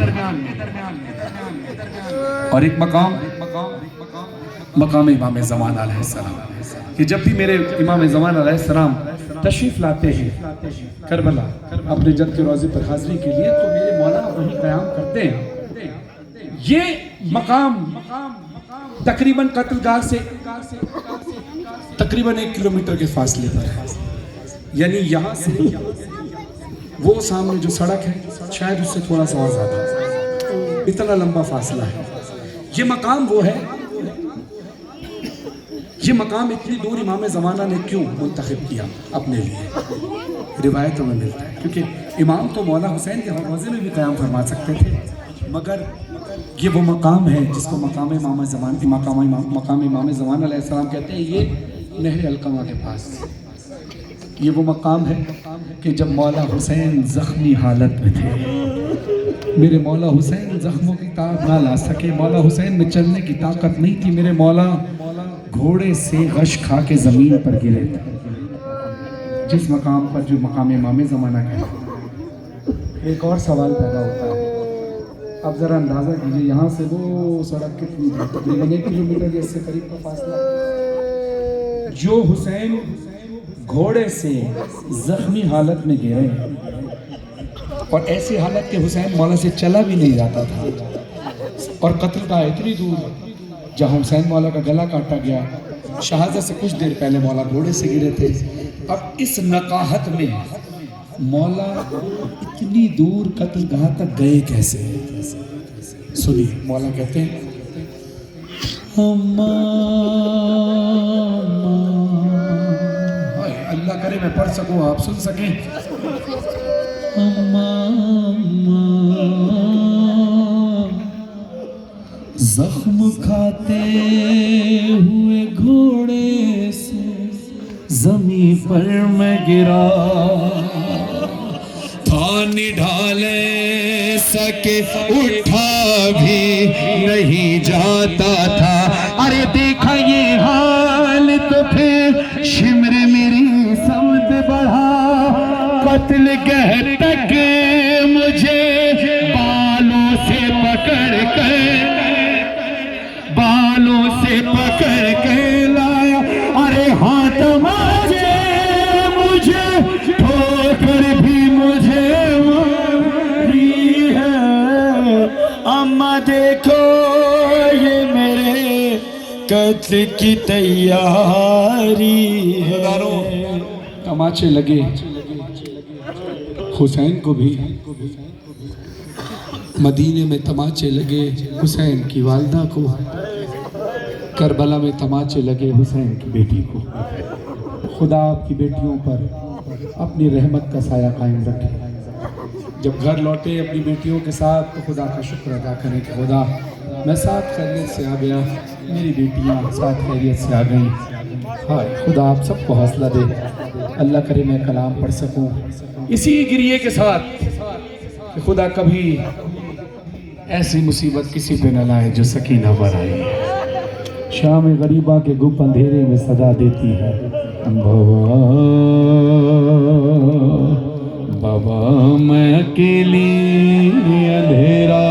और एक मकाम मकाम इमाम ज़मान अलैहिस्सलाम कि जब भी मेरे इमाम ज़मान अलैहिस्सलाम तशरीफ़ लाते हैं करबला अपने जद के रोज़े पर हाज़िरी के लिए, तो मेरे मौला वहीं क़याम करते हैं। ये मकाम तकरीबन कत्लगाह से तकरीबन 1 किलोमीटर के फासले पर है। यानी यहाँ से वो सामने जो सड़क है शायद उससे थोड़ा सा और ज़्यादा, इतना लंबा फासला है। ये मकाम वो है, ये मकाम इतनी दूर इमाम ज़माना ने क्यों मुंतखब किया अपने लिए, रिवायतों में मिलता है। क्योंकि इमाम तो मौला हुसैन के रोज़े में भी क़याम फरमा सकते थे, मगर ये वो मकाम है जिसको मकाम इमाम ज़मान अलैहिस्सलाम कहते हैं। ये नहर अलकमा के पास ये वो मकाम है कि जब मौला हुसैन ज़ख्मी हालत में थे, मेरे मौला हुसैन ज़ख्मों की ताब ना ला सके, मौला हुसैन में चलने की ताकत नहीं थी, मेरे मौला घोड़े से गश खा के ज़मीन पर गिरे थे, जिस मकाम पर जो मकाम इमाम ज़माना है। एक और सवाल पैदा होता है, अब ज़रा अंदाज़ा कीजिए यहाँ से वो सड़क कितनी है, तकरीबन 1 किलोमीटर या इससे करीब का फासला। जो हुसैन घोड़े से ज़ख्मी हालत में गिरे और ऐसी हालत के हुसैन मौला से चला भी नहीं जाता था, और कत्ल का इतनी दूर जहाँ हुसैन मौला का गला काटा गया, शहादत से कुछ देर पहले मौला घोड़े से गिरे थे। अब इस नकाहत में मौला इतनी दूर कत्लगाह तक गए कैसे? सुनिए, मौला कहते हैं अल्लाह करे मैं पढ़ सकूं, आप सुन सकें। जख्म खाते हुए घोड़े से जमीन पर मैं गिरा, पानी ढाले सके उठा भी नहीं जाता था। अरे देखा ये हाल तो फिर शिमर मेरी समझ बढ़ा, कत्ल गह तक मुझे बालों से पकड़ के लाया। अरे हाथ मारे मुझे ठोकर भी मुझे मारी है। अम्मा देखो ये मेरे कत्ल की तैयारी है। तमाचे लगे हुसैन को भी, मदीने में तमाचे लगे हुसैन की वालदा को, करबला में तमाचे लगे हुसैन की बेटी को। खुदा आपकी बेटियों पर अपनी रहमत का साया कायम रखे। जब घर लौटे अपनी बेटियों के साथ तो खुदा का शुक्र अदा करें कि खुदा मैं साथ खैरियत से आ गया, मेरी बेटियां साथ खैरियत से आ गई। हाँ, खुदा आप सबको हौसला दे, अल्लाह करे मैं कलाम पढ़ सकूं इसी गिरिए के साथ कि खुदा कभी ऐसी मुसीबत किसी पे न लाए जो सकीना पर आई। शाम गरीबा के गुप अंधेरे में सदा देती है, बाबा मैं अकेली अंधेरा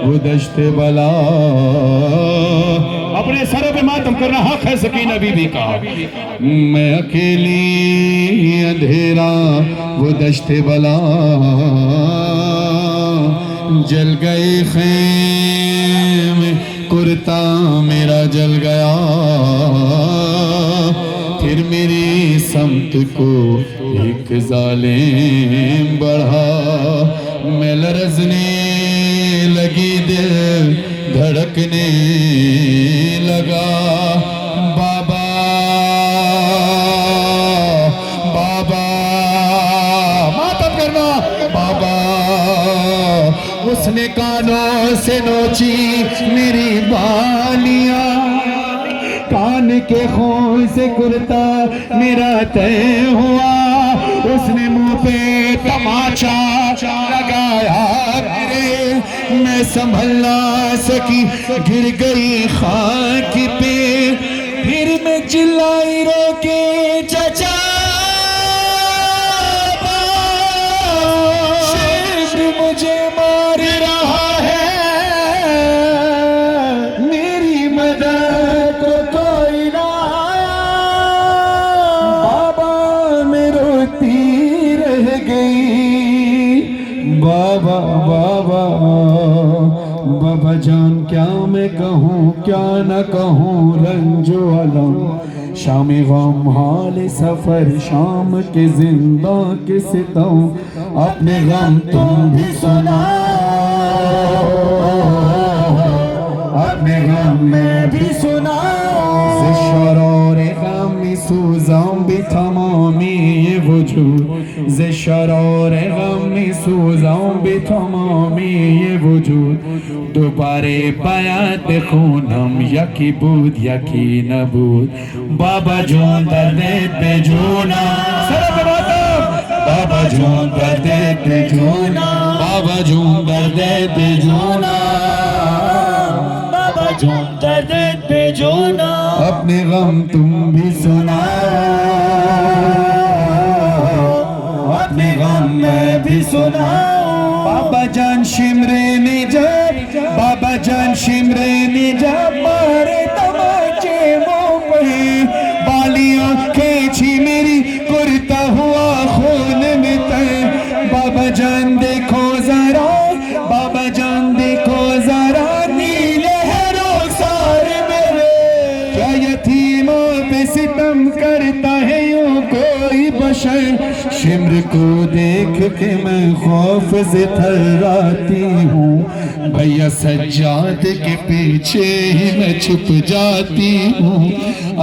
वो दश्ते बला। अपने सरों पे मातम करना हक है सकीना बीबी का। मैं अकेली अंधेरा वो दश्ते बला, जल गए खैमे कुर्ता मेरा जल गया। फिर मेरी समत को एक जालिम बढ़ा, मैं लरजने लगी दिल धड़कने लगा। बाबा बाबा मातम करना बाबा। उसने कानों से नोची मेरी बालियां, कान के खून से कुर्ता मेरा तय हुआ। उसने मुंह पे तमाचा लगाया मेरे, मैं संभल ना सकी गिर गई खाक पे। फिर मैं चिल्लाई रोके चचा मुझे मार रहा है, मेरी बाबा जान क्या मैं कहूँ क्या न कहूँ रंजो अलम शाम गम हाल सफर शाम के जिंदा के सितम अपने गम तुम भी सुनाओ अपने गम मैं भी सुनाओ से शरार गमी सूज़ां भी तमामी ये वजूद से शरार गमी सूज़ां भी तमामी ये वजूद दोबारे बयात खूनम यकी बूद यकी नबूद बाबा जोन दर्दे पे जोना बाबा जोन दर्दे पे जोना बाबा जोन दर्दे पे जोना बाबा जोन दर्दे पे जोना अपने गम तुम भी सुनाओ अपने गम मैं भी सुनाओ बाबा जान शिमरे ने जब बाबा जान शिमरे ने जब मारे तमाचे मुंह पे बालियां खींची मेरी कुर्ता हुआ खून में तय बाबा जान देखो जरा बाबा जान देखो जरा नीले हैं रुखसार मेरे क्या यतीमों पे सितम करता है यूं कोई बशर शिमर को देख के मैं खौफ से थर्राती हूँ भैया सज्जाद के पीछे ही मैं छुप जाती हूँ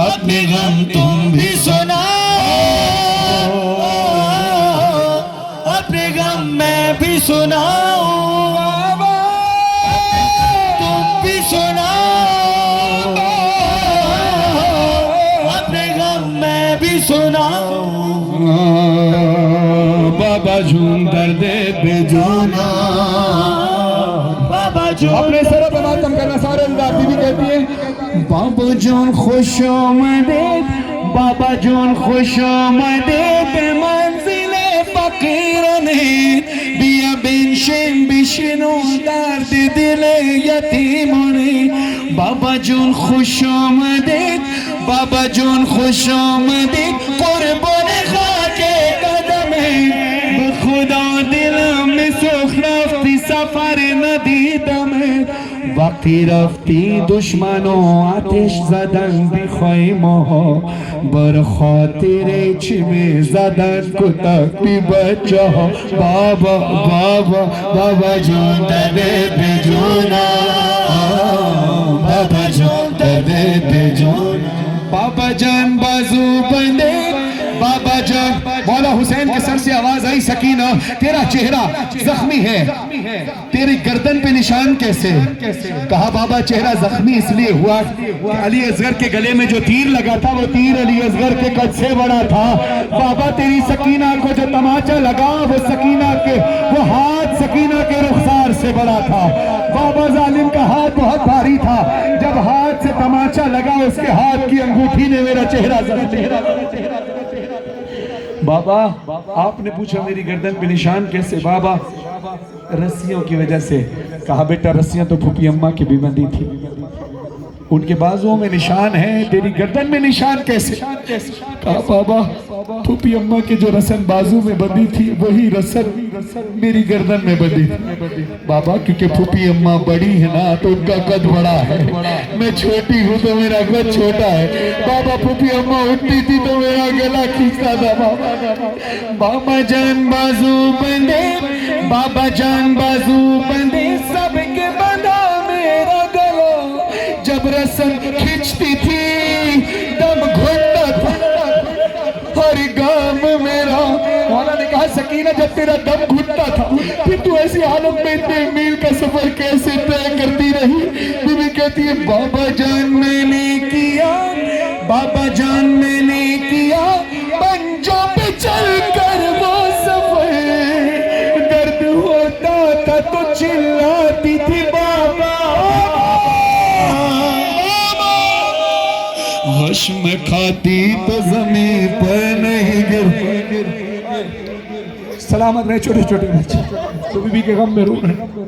अपने गम तुम भी सुनाओ अपने गम मैं भी सुनाओ तुम भी सुनाओ अपने गम मैं भी सुनाओ बाबा झूम दर्दे बेजाना बाबा जो अपने सर पे मातम करना सारे बीबी कहती है बाबा जान खुशामदीद बाबा जान खुशामदीद मंजिले फकीरने बिया बिनशिन बिशनो दर्द दिले यतीमने बाबा जान खुशामदीद बाबा जान खुशामदीद कुर्बान खाके कदमे खुदा दिल में सुख रफ्ती सफर नदी दमे वक्ती रफ्ती दुश्मनों आतिश जदन भी खैमों बर खातिर छिमे जदन को तक भी बचा बाबा बाबा बाबा जान दे बेजोना बाबा जान दे बेजोना बाबा जान बाजू बंदे बाबा जान मौला हुसैन के सर से आवाज आई सकीना तेरा चेहरा जख्मी है तेरी गर्दन पे निशान कैसे कहा बाबा चेहरा जख्मी इसलिए हुआ अली असगर के गले में जो तीर लगा था वो तीर अली असगर के कद से बड़ा था बाबा तेरी सकीना को जो तमाचा लगा वो सकीना के वो हाथ सकीना के रुखसार से बड़ा था बाबा जालिम का हाथ बहुत भारी था जब हाथ से तमाचा लगा उसके हाथ की अंगूठी ने मेरा चेहरा बाबा आपने पूछा मेरी गर्दन पे निशान कैसे बाबा रस्सियों की वजह से कहा बेटा रस्सियां तो फूफी अम्मा की भी बंधी थी उनके बाजुओं में निशान है तेरी गर्दन में निशान कैसे कहा बाबा फूफी अम्मा के जो रसन बाजू में बंधी थी वही रसन मेरी गर्दन में बंधी थी बाबा क्योंकि फूफी अम्मा बड़ी है ना तो उनका कद बड़ा है मैं छोटी हूँ तो मेरा कद छोटा है बाबा फूफी अम्मा उठती थी तो मेरा गला खींचता था बाबा जान बाजू बंदे बाबा जान बाजू बंदे सबके बंधा मेरा गला जब रसन खींचती थी दम घुटता था हर गाम मेरा मौला ने कहा सकीना जब तेरा दम घुटता था फिर तू ऐसी हालत में इतने मील का सफर कैसे तय करती रही बीबी कहती है बाबा जान मैंने किया बाबा जान मैंने किया पंजों पे चल कर वो सफर दर्द होता था तो चिल्लाती थी बाबा हश्म खाती तो जमीन पर नहीं गिर सलामत रहे छोटे छोटे बच्चे तो बीबी के गम में रो रहे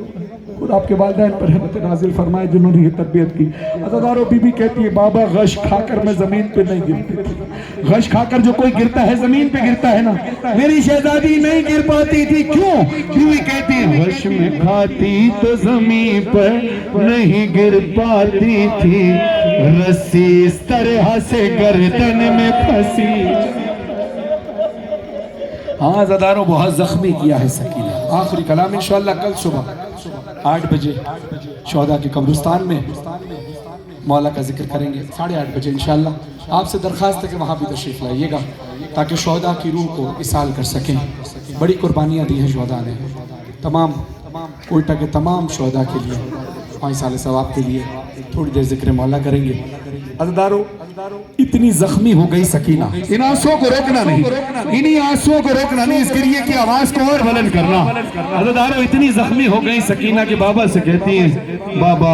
खुद आपके वालिदैन पर रहमत नाजिल फरमाए जिन्होंने ये तरबियत की अज़ादारों बीबी कहती है बाबा गश खाकर मैं जमीन पे नहीं गिरती थी गश खाकर जो कोई गिरता है जमीन पे गिरता है ना, मेरी शहजादी नहीं गिर पाती थी। क्यों? क्यों कहती है गश में खाती तो जमीन पर नहीं गिर पाती थी, रस्सी इस तरह से गर्दन में फंसी। हाँ ज़दारों, बहुत जख्मी किया है सकीना। आखिरी कलाम इंशाअल्लाह कल सुबह 8 बजे शोहदा के कब्रिस्तान में मौला का जिक्र करेंगे 8:30 बजे इंशाअल्लाह। आपसे दरख्वास्त है कि वहाँ भी तशरीफ़ लाइएगा ताकि शोहदा की रूह को इसाल कर सकें। बड़ी कुर्बानियाँ दी हैं शोहदा ने, तमाम कोयटा के तमाम शोहदा के लिए, 5 साल सवाब के लिए थोड़ी देर जिक्र मौला करेंगे। अज़दारों, इतनी जख्मी हो गई सकीना, इन आंसुओं को रोकना नहीं, इन्हीं आंसुओं को रोकना नहीं, इस गिरिए की आवाज को और बुलंद करना। अज़दारों, इतनी जख्मी हो गई सकीना के बाबा से कहती हैं, बाबा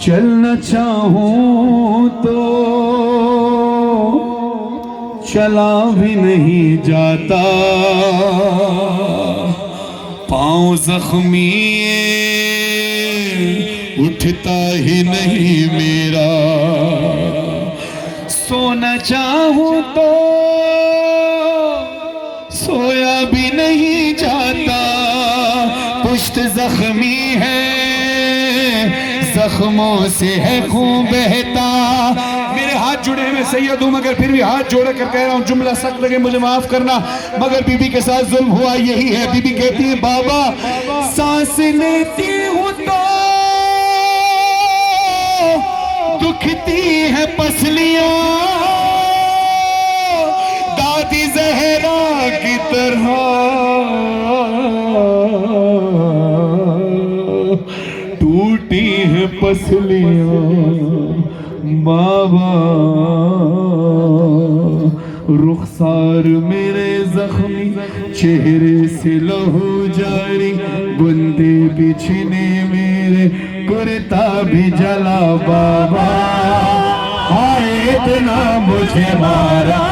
चलना चाहूं तो चला भी नहीं जाता, पाँव जख्मी उठता ही नहीं मेरा, सोना चाहूं तो सोया भी नहीं जाता, पुश्त जख्मी है जख्मों से है खून बहता। मेरे हाथ जुड़े हुए सैयद हूं मगर फिर भी हाथ जोड़ कर कह रहा हूं, जुमला सख्त लगे मुझे माफ करना, मगर बीबी के साथ जुल्म हुआ यही है। बीबी कहती है, बाबा सांस लेती हूं तो दुखती है पसलियां, दादी जहरा की तरह टूटी है पसलियां, बाबा रुखसार मेरे जख्मी चेहरे से लहू जारी, बूंदे बिछने मेरे कुर्ता भी जला, बाबा हाय इतना मुझे मारा,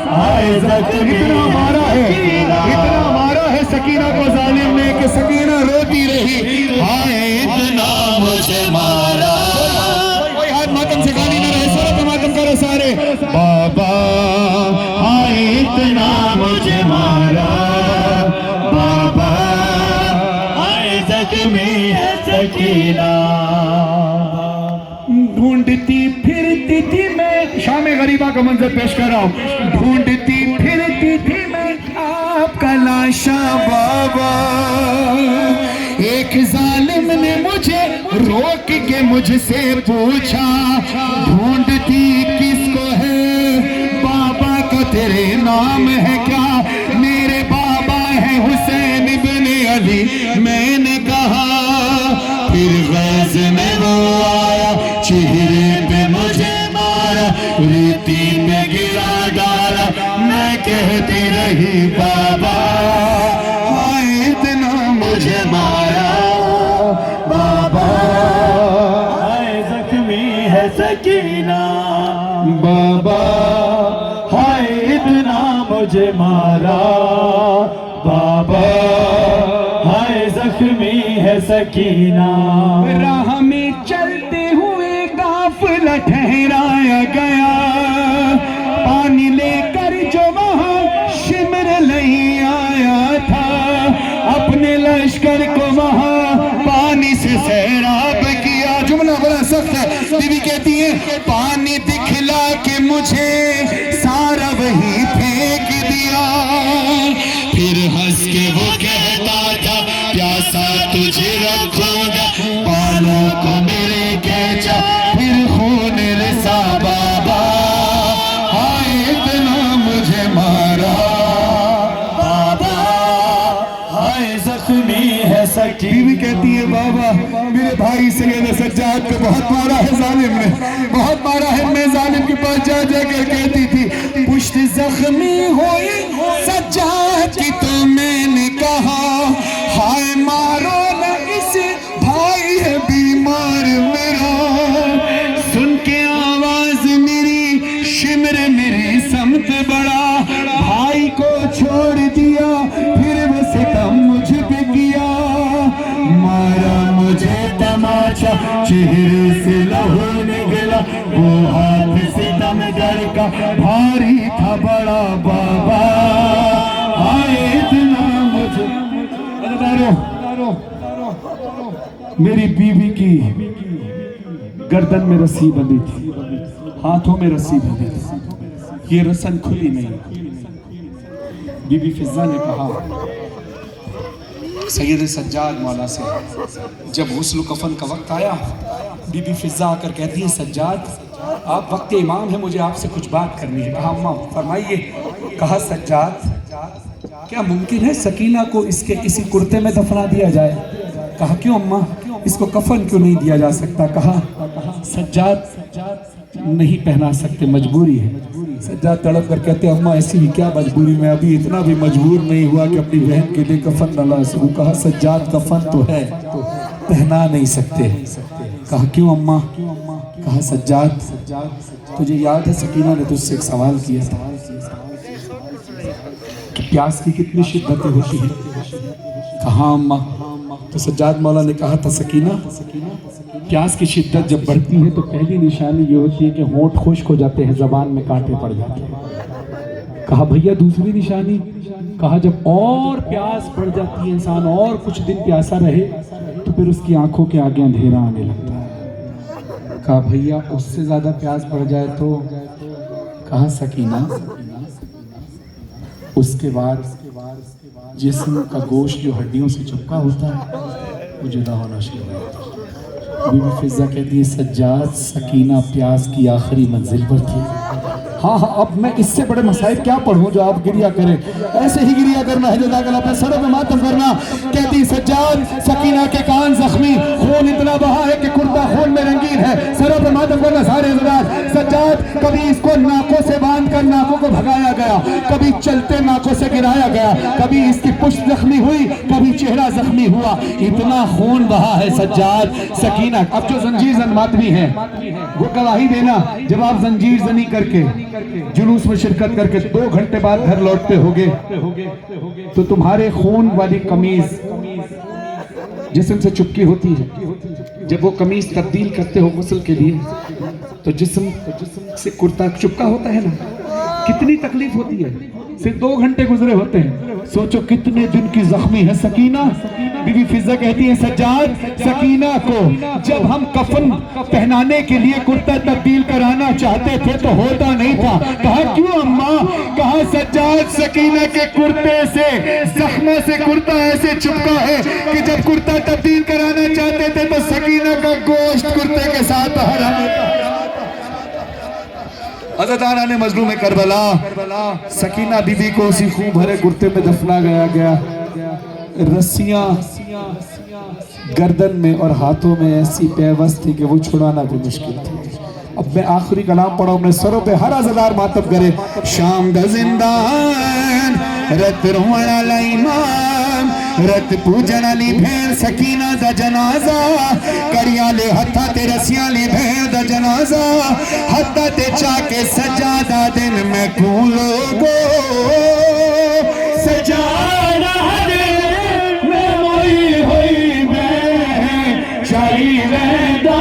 हाय जख्मी इतना मारा है सकीना को जालिम ने कि सकीना रोती रही, हाय इतना मुझे मारा। कोई हाथ मातम से गाली ना रहे, सर पे मातम करो सारे, बाबा हाय इतना मुझे मारा, बाबा हाय जख्मी है सकीना। ढूंढती फिरती थी मैं, शाम गरीबा का मंजर पेश कर रहा हूँ, ढूंढती फिरती थी मैं आपका लाशा, बाबा एक जालिम ने मुझे रोक के मुझसे पूछा, ढूंढती किसको है बाबा का तेरे नाम है क्या, मेरे बाबा है हुसैन इब्ने अली, मैंने कहा, फिर गैज़ में वो आया, चेहरे पे मुझे मारा, रेती में गिरा डाला, मैं कहती रही बाबा हाय इतना मुझे मारा, बाबा हाय जख्मी है सकीना, बाबा हाय इतना मुझे मारा, बाबा हाय जख्मी है सकीना। राह में चलते हुए काफिला ठहराया गया, पानी लेकर जो वहां शिमर नहीं आया था, अपने लश्कर को वहां पानी से सैराब किया। जुमला बड़ा सख्त है, बीवी कहती है, पानी दिखला के मुझे सारा वही फेंक दिया, फिर हंस के वो कहता था, प्यासा तुझे रखूंगा, बालों को मेरे खींचा, फिर खून रिसा, बाबा हाय इतना मुझे मारा, बाबा हाय जख्मी है सकी। बीवी कहती है, बाबा मेरे भाई सैयद सज्जाद को बहुत मारा है जालिम ने, बहुत मारा है। मैं जालिम के पास जा जाकर कहती थी, पुश्त जख्मी हुई सज्जाद की, तो मैंने कहा हाय मारो न इसे, भाई है बीमार मेरा, सुन के आवाज मेरी शिमर मेरी समत बड़ा, भाई को छोड़ दिया, फिर वो सितम मुझ पे किया, मारा मुझे तमाम नाचा, चेहरे से लहू निकला, वो हाथ सितमगर का भारी था बड़ा बाबा, आए इतना मुझे। मेरी बीवी की गर्दन में रस्सी बंधी थी, हाथों में रस्सी बंधी थी, ये रस्म खुली नहीं। बीबी फिजा ने कहा सैयद सज्जाद मौला से, जब गुस्ल कफन का वक्त आया, बीबी फिजा आकर कहती है सज्जाद आप वक्त इमाम है, मुझे आपसे कुछ बात करनी है। कहा अम्मा फरमाइए। कहा सज्जाद क्या मुमकिन है सकीना को इसके इसी कुर्ते में दफना दिया जाए? कहा क्यों अम्मा, इसको कफन क्यों नहीं दिया जा सकता? कहा सज्जाद नहीं पहना सकते, मजबूरी है। सज्जाद तड़प कर कहते अम्मा ऐसी ही क्या मजबूरी, मैं अभी इतना भी मजबूर नहीं हुआ कि अपनी बहन के लिए कफन न ला सकूं। कहा सज्जाद कफन तो है, पहना नहीं सकते। कहा क्यों अम्मा? कहा सज्जाद तुझे याद है सकीना ने तुझसे एक सवाल किया था कि प्यास की कितनी शिद्दतें होती हैं? कहा अम्मा। तो सज्जाद मौला ने कहा था सकीना प्यास की शिद्दत जब बढ़ती है तो पहली निशानी ये होती है कि होंठ खुश्क हो जाते हैं, जबान में कांटे पड़ जाते हैं। कहा भैया दूसरी निशानी? कहा जब और प्यास बढ़ जाती है, इंसान और कुछ दिन प्यासा रहे तो फिर उसकी आंखों के आगे अंधेरा आने लगता है। कहा भैया उससे ज्यादा प्यास बढ़ जाए तो? कहा सकीना उसके बाद जिस्म का गोश्त जो हड्डियों से चिपका होता है वो जुदा होना शुरू होता है। बीबी फिजा कहती है सज्जाद सकीना प्यास की आखिरी मंजिल पर थी। हाँ हाँ अब मैं इससे बड़े मसाइब क्या पढ़ूं जो आप गिरिया करें, ऐसे ही गिरिया करना है जज़ाकल्लाह, अपने सरों पे मातम करना। कहती सज्जाद सकीना के कान जख्मी, खून इतना बहा है कि कुर्ता खून में रंगीन है, सरों पे मातम करना सारे हज़रात। सज्जाद कभी इसको नाकों से बांध कर नाकों को भगाया गया, कभी चलते नाकों से गिराया गया, कभी इसकी पुष्ट जख्मी हुई, कभी चेहरा जख्मी हुआ, इतना खून बहा है सज्जाद सकीना। अब जो जंजीर जन मातमी है वो गवाही देना, जब आप जंजीर जनी करके जुलूस में शिरकत करके 2 घंटे बाद घर लौटते होगे तो तुम्हारे खून वाली कमीज जिस्म से चुपकी होती है। जब वो कमीज तब्दील करते हो गुस्ल के लिए तो जिस्म से कुर्ता चुपका होता है ना, कितनी तकलीफ होती है। सिर्फ 2 घंटे गुजरे होते हैं, सोचो कितने दिन की जख्मी है सकीना। बीबी फिजा कहती है सज्जाद सकीना को जब हम कफन पहनाने के लिए कुर्ता तब्दील कराना चाहते थे तो होता नहीं था। कहा क्यों अम्मा? कहा सज्जाद सकीना के कुर्ते से जख्मों से कुर्ता ऐसे चिपका है कि जब कुर्ता तब्दील कराना चाहते थे तो सकीना का गोश्त कुर्ते के साथ बाहर आता। अज़ादारा ने मजलूम करबला सकीना बीबी को उसी खून भरे कुर्ते में दफना गया। रस्सियां गर्दन में और हाथों में ऐसी पेवस्त थी कि वो छुड़ाना भी मुश्किल थी। अब मैं आखिरी कलाम पढ़ा, अपने सरों पे हर अज़ादार मातब करे। शाम दा जिंदान रत रोवण वाला इमाम, रत पूजन वाली भेण सकीना दा जनाजा, कड़ियां ले हत्था ते रस्सियां ली भेण दा जनाजा, हत्था ते चाके सजादा दिन में तू लोगो सजादा में मोई होई मैं चाई रहदा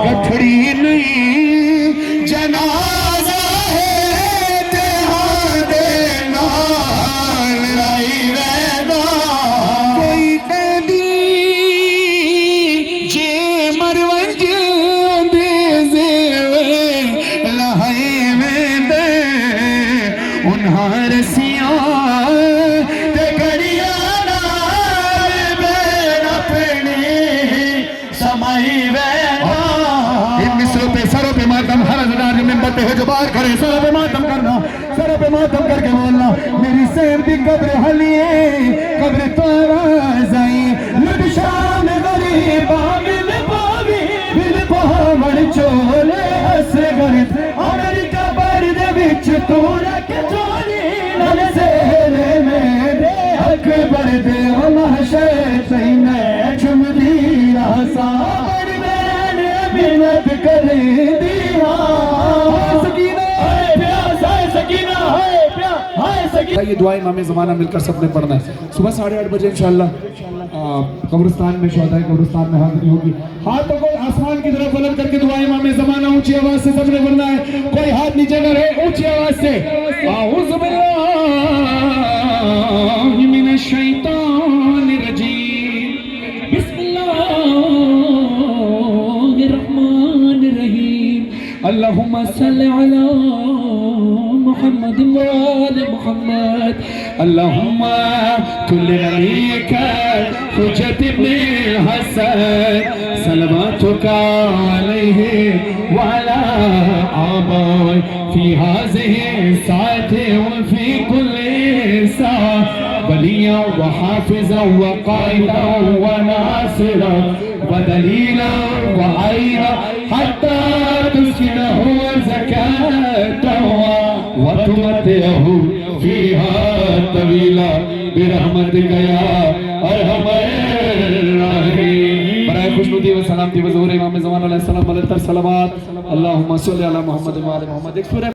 गठड़ी नहीं जनाजा है तेहां दे नाल लाई रहदा। कोई कहदी जे मरवंज दे जेवे लहाए वेंदे उन्हां रसियां ते घड़ियां नाल बैन अपनी समाई वेंदा। इन मिसरों पे सरों पे मातम हर अज़ादार मिंबर पे हुजबार करे, सरों पे मातम करना, सरों पे मातम करके बोलना मेरी सेब दी कब्र हलिए कब्र तारा जाई लुट शाम गरीबा मिल पावी मिल पावण चोले हस गरीब अमेरिका बार दे विच तू रख चोली नल सेरे मेरे हक बड़ दे महशर सही मैं चुमदी आसा मिन्नत करे दिया सकीना हाय प्यास हाय सकीना हाय प्यास हाय सकीना ये दुआ इमाम ज़माना मिलकर सबने पढ़ना है। सुबह 8:30 बजे इंशाअल्लाह कब्रिस्तान में शोहदाए कब्रिस्तान में हाजिरी होगी। हाथों को आसमान की तरफ बुलंद करके दुआ इमाम ज़माना ऊंची आवाज से सबने पढ़ना है। कोई हाथ नीचे न रहे, ऊंची आवाज से आऊज़ु बिल्लाहि मिनश शैतानिर रजीम, बिस्मिल्लाहिर रहमानिर रहीम, अल्लाहुम्मा सल्लि अला मुहम्मद व आलि मुहम्मद, अल्लाहुम्मा कुल्लि नबिय्यका हुज्जत इब्न हसन, सलवातुका अलैहि व अला आबाई फी हाज़िहि साअति व फी कुल्ली साअ, वलिया व हाफिज़ा व क़ाइदा व नासिरा व दलीला व आइना हत्ता तुस्किनहु ज़कातहु व तुमतिअहु फ़ीहा तवीला बिरहमतिका या अरहमर राहिमीन। बराए खुशनुदी व सलामती व ज़ुहूर इमाम ज़मान अलैहिस्सलाम अलैहि सलावत, अल्लाहुम्मा सल्लि अला मुहम्मद व आलि मुहम्मद।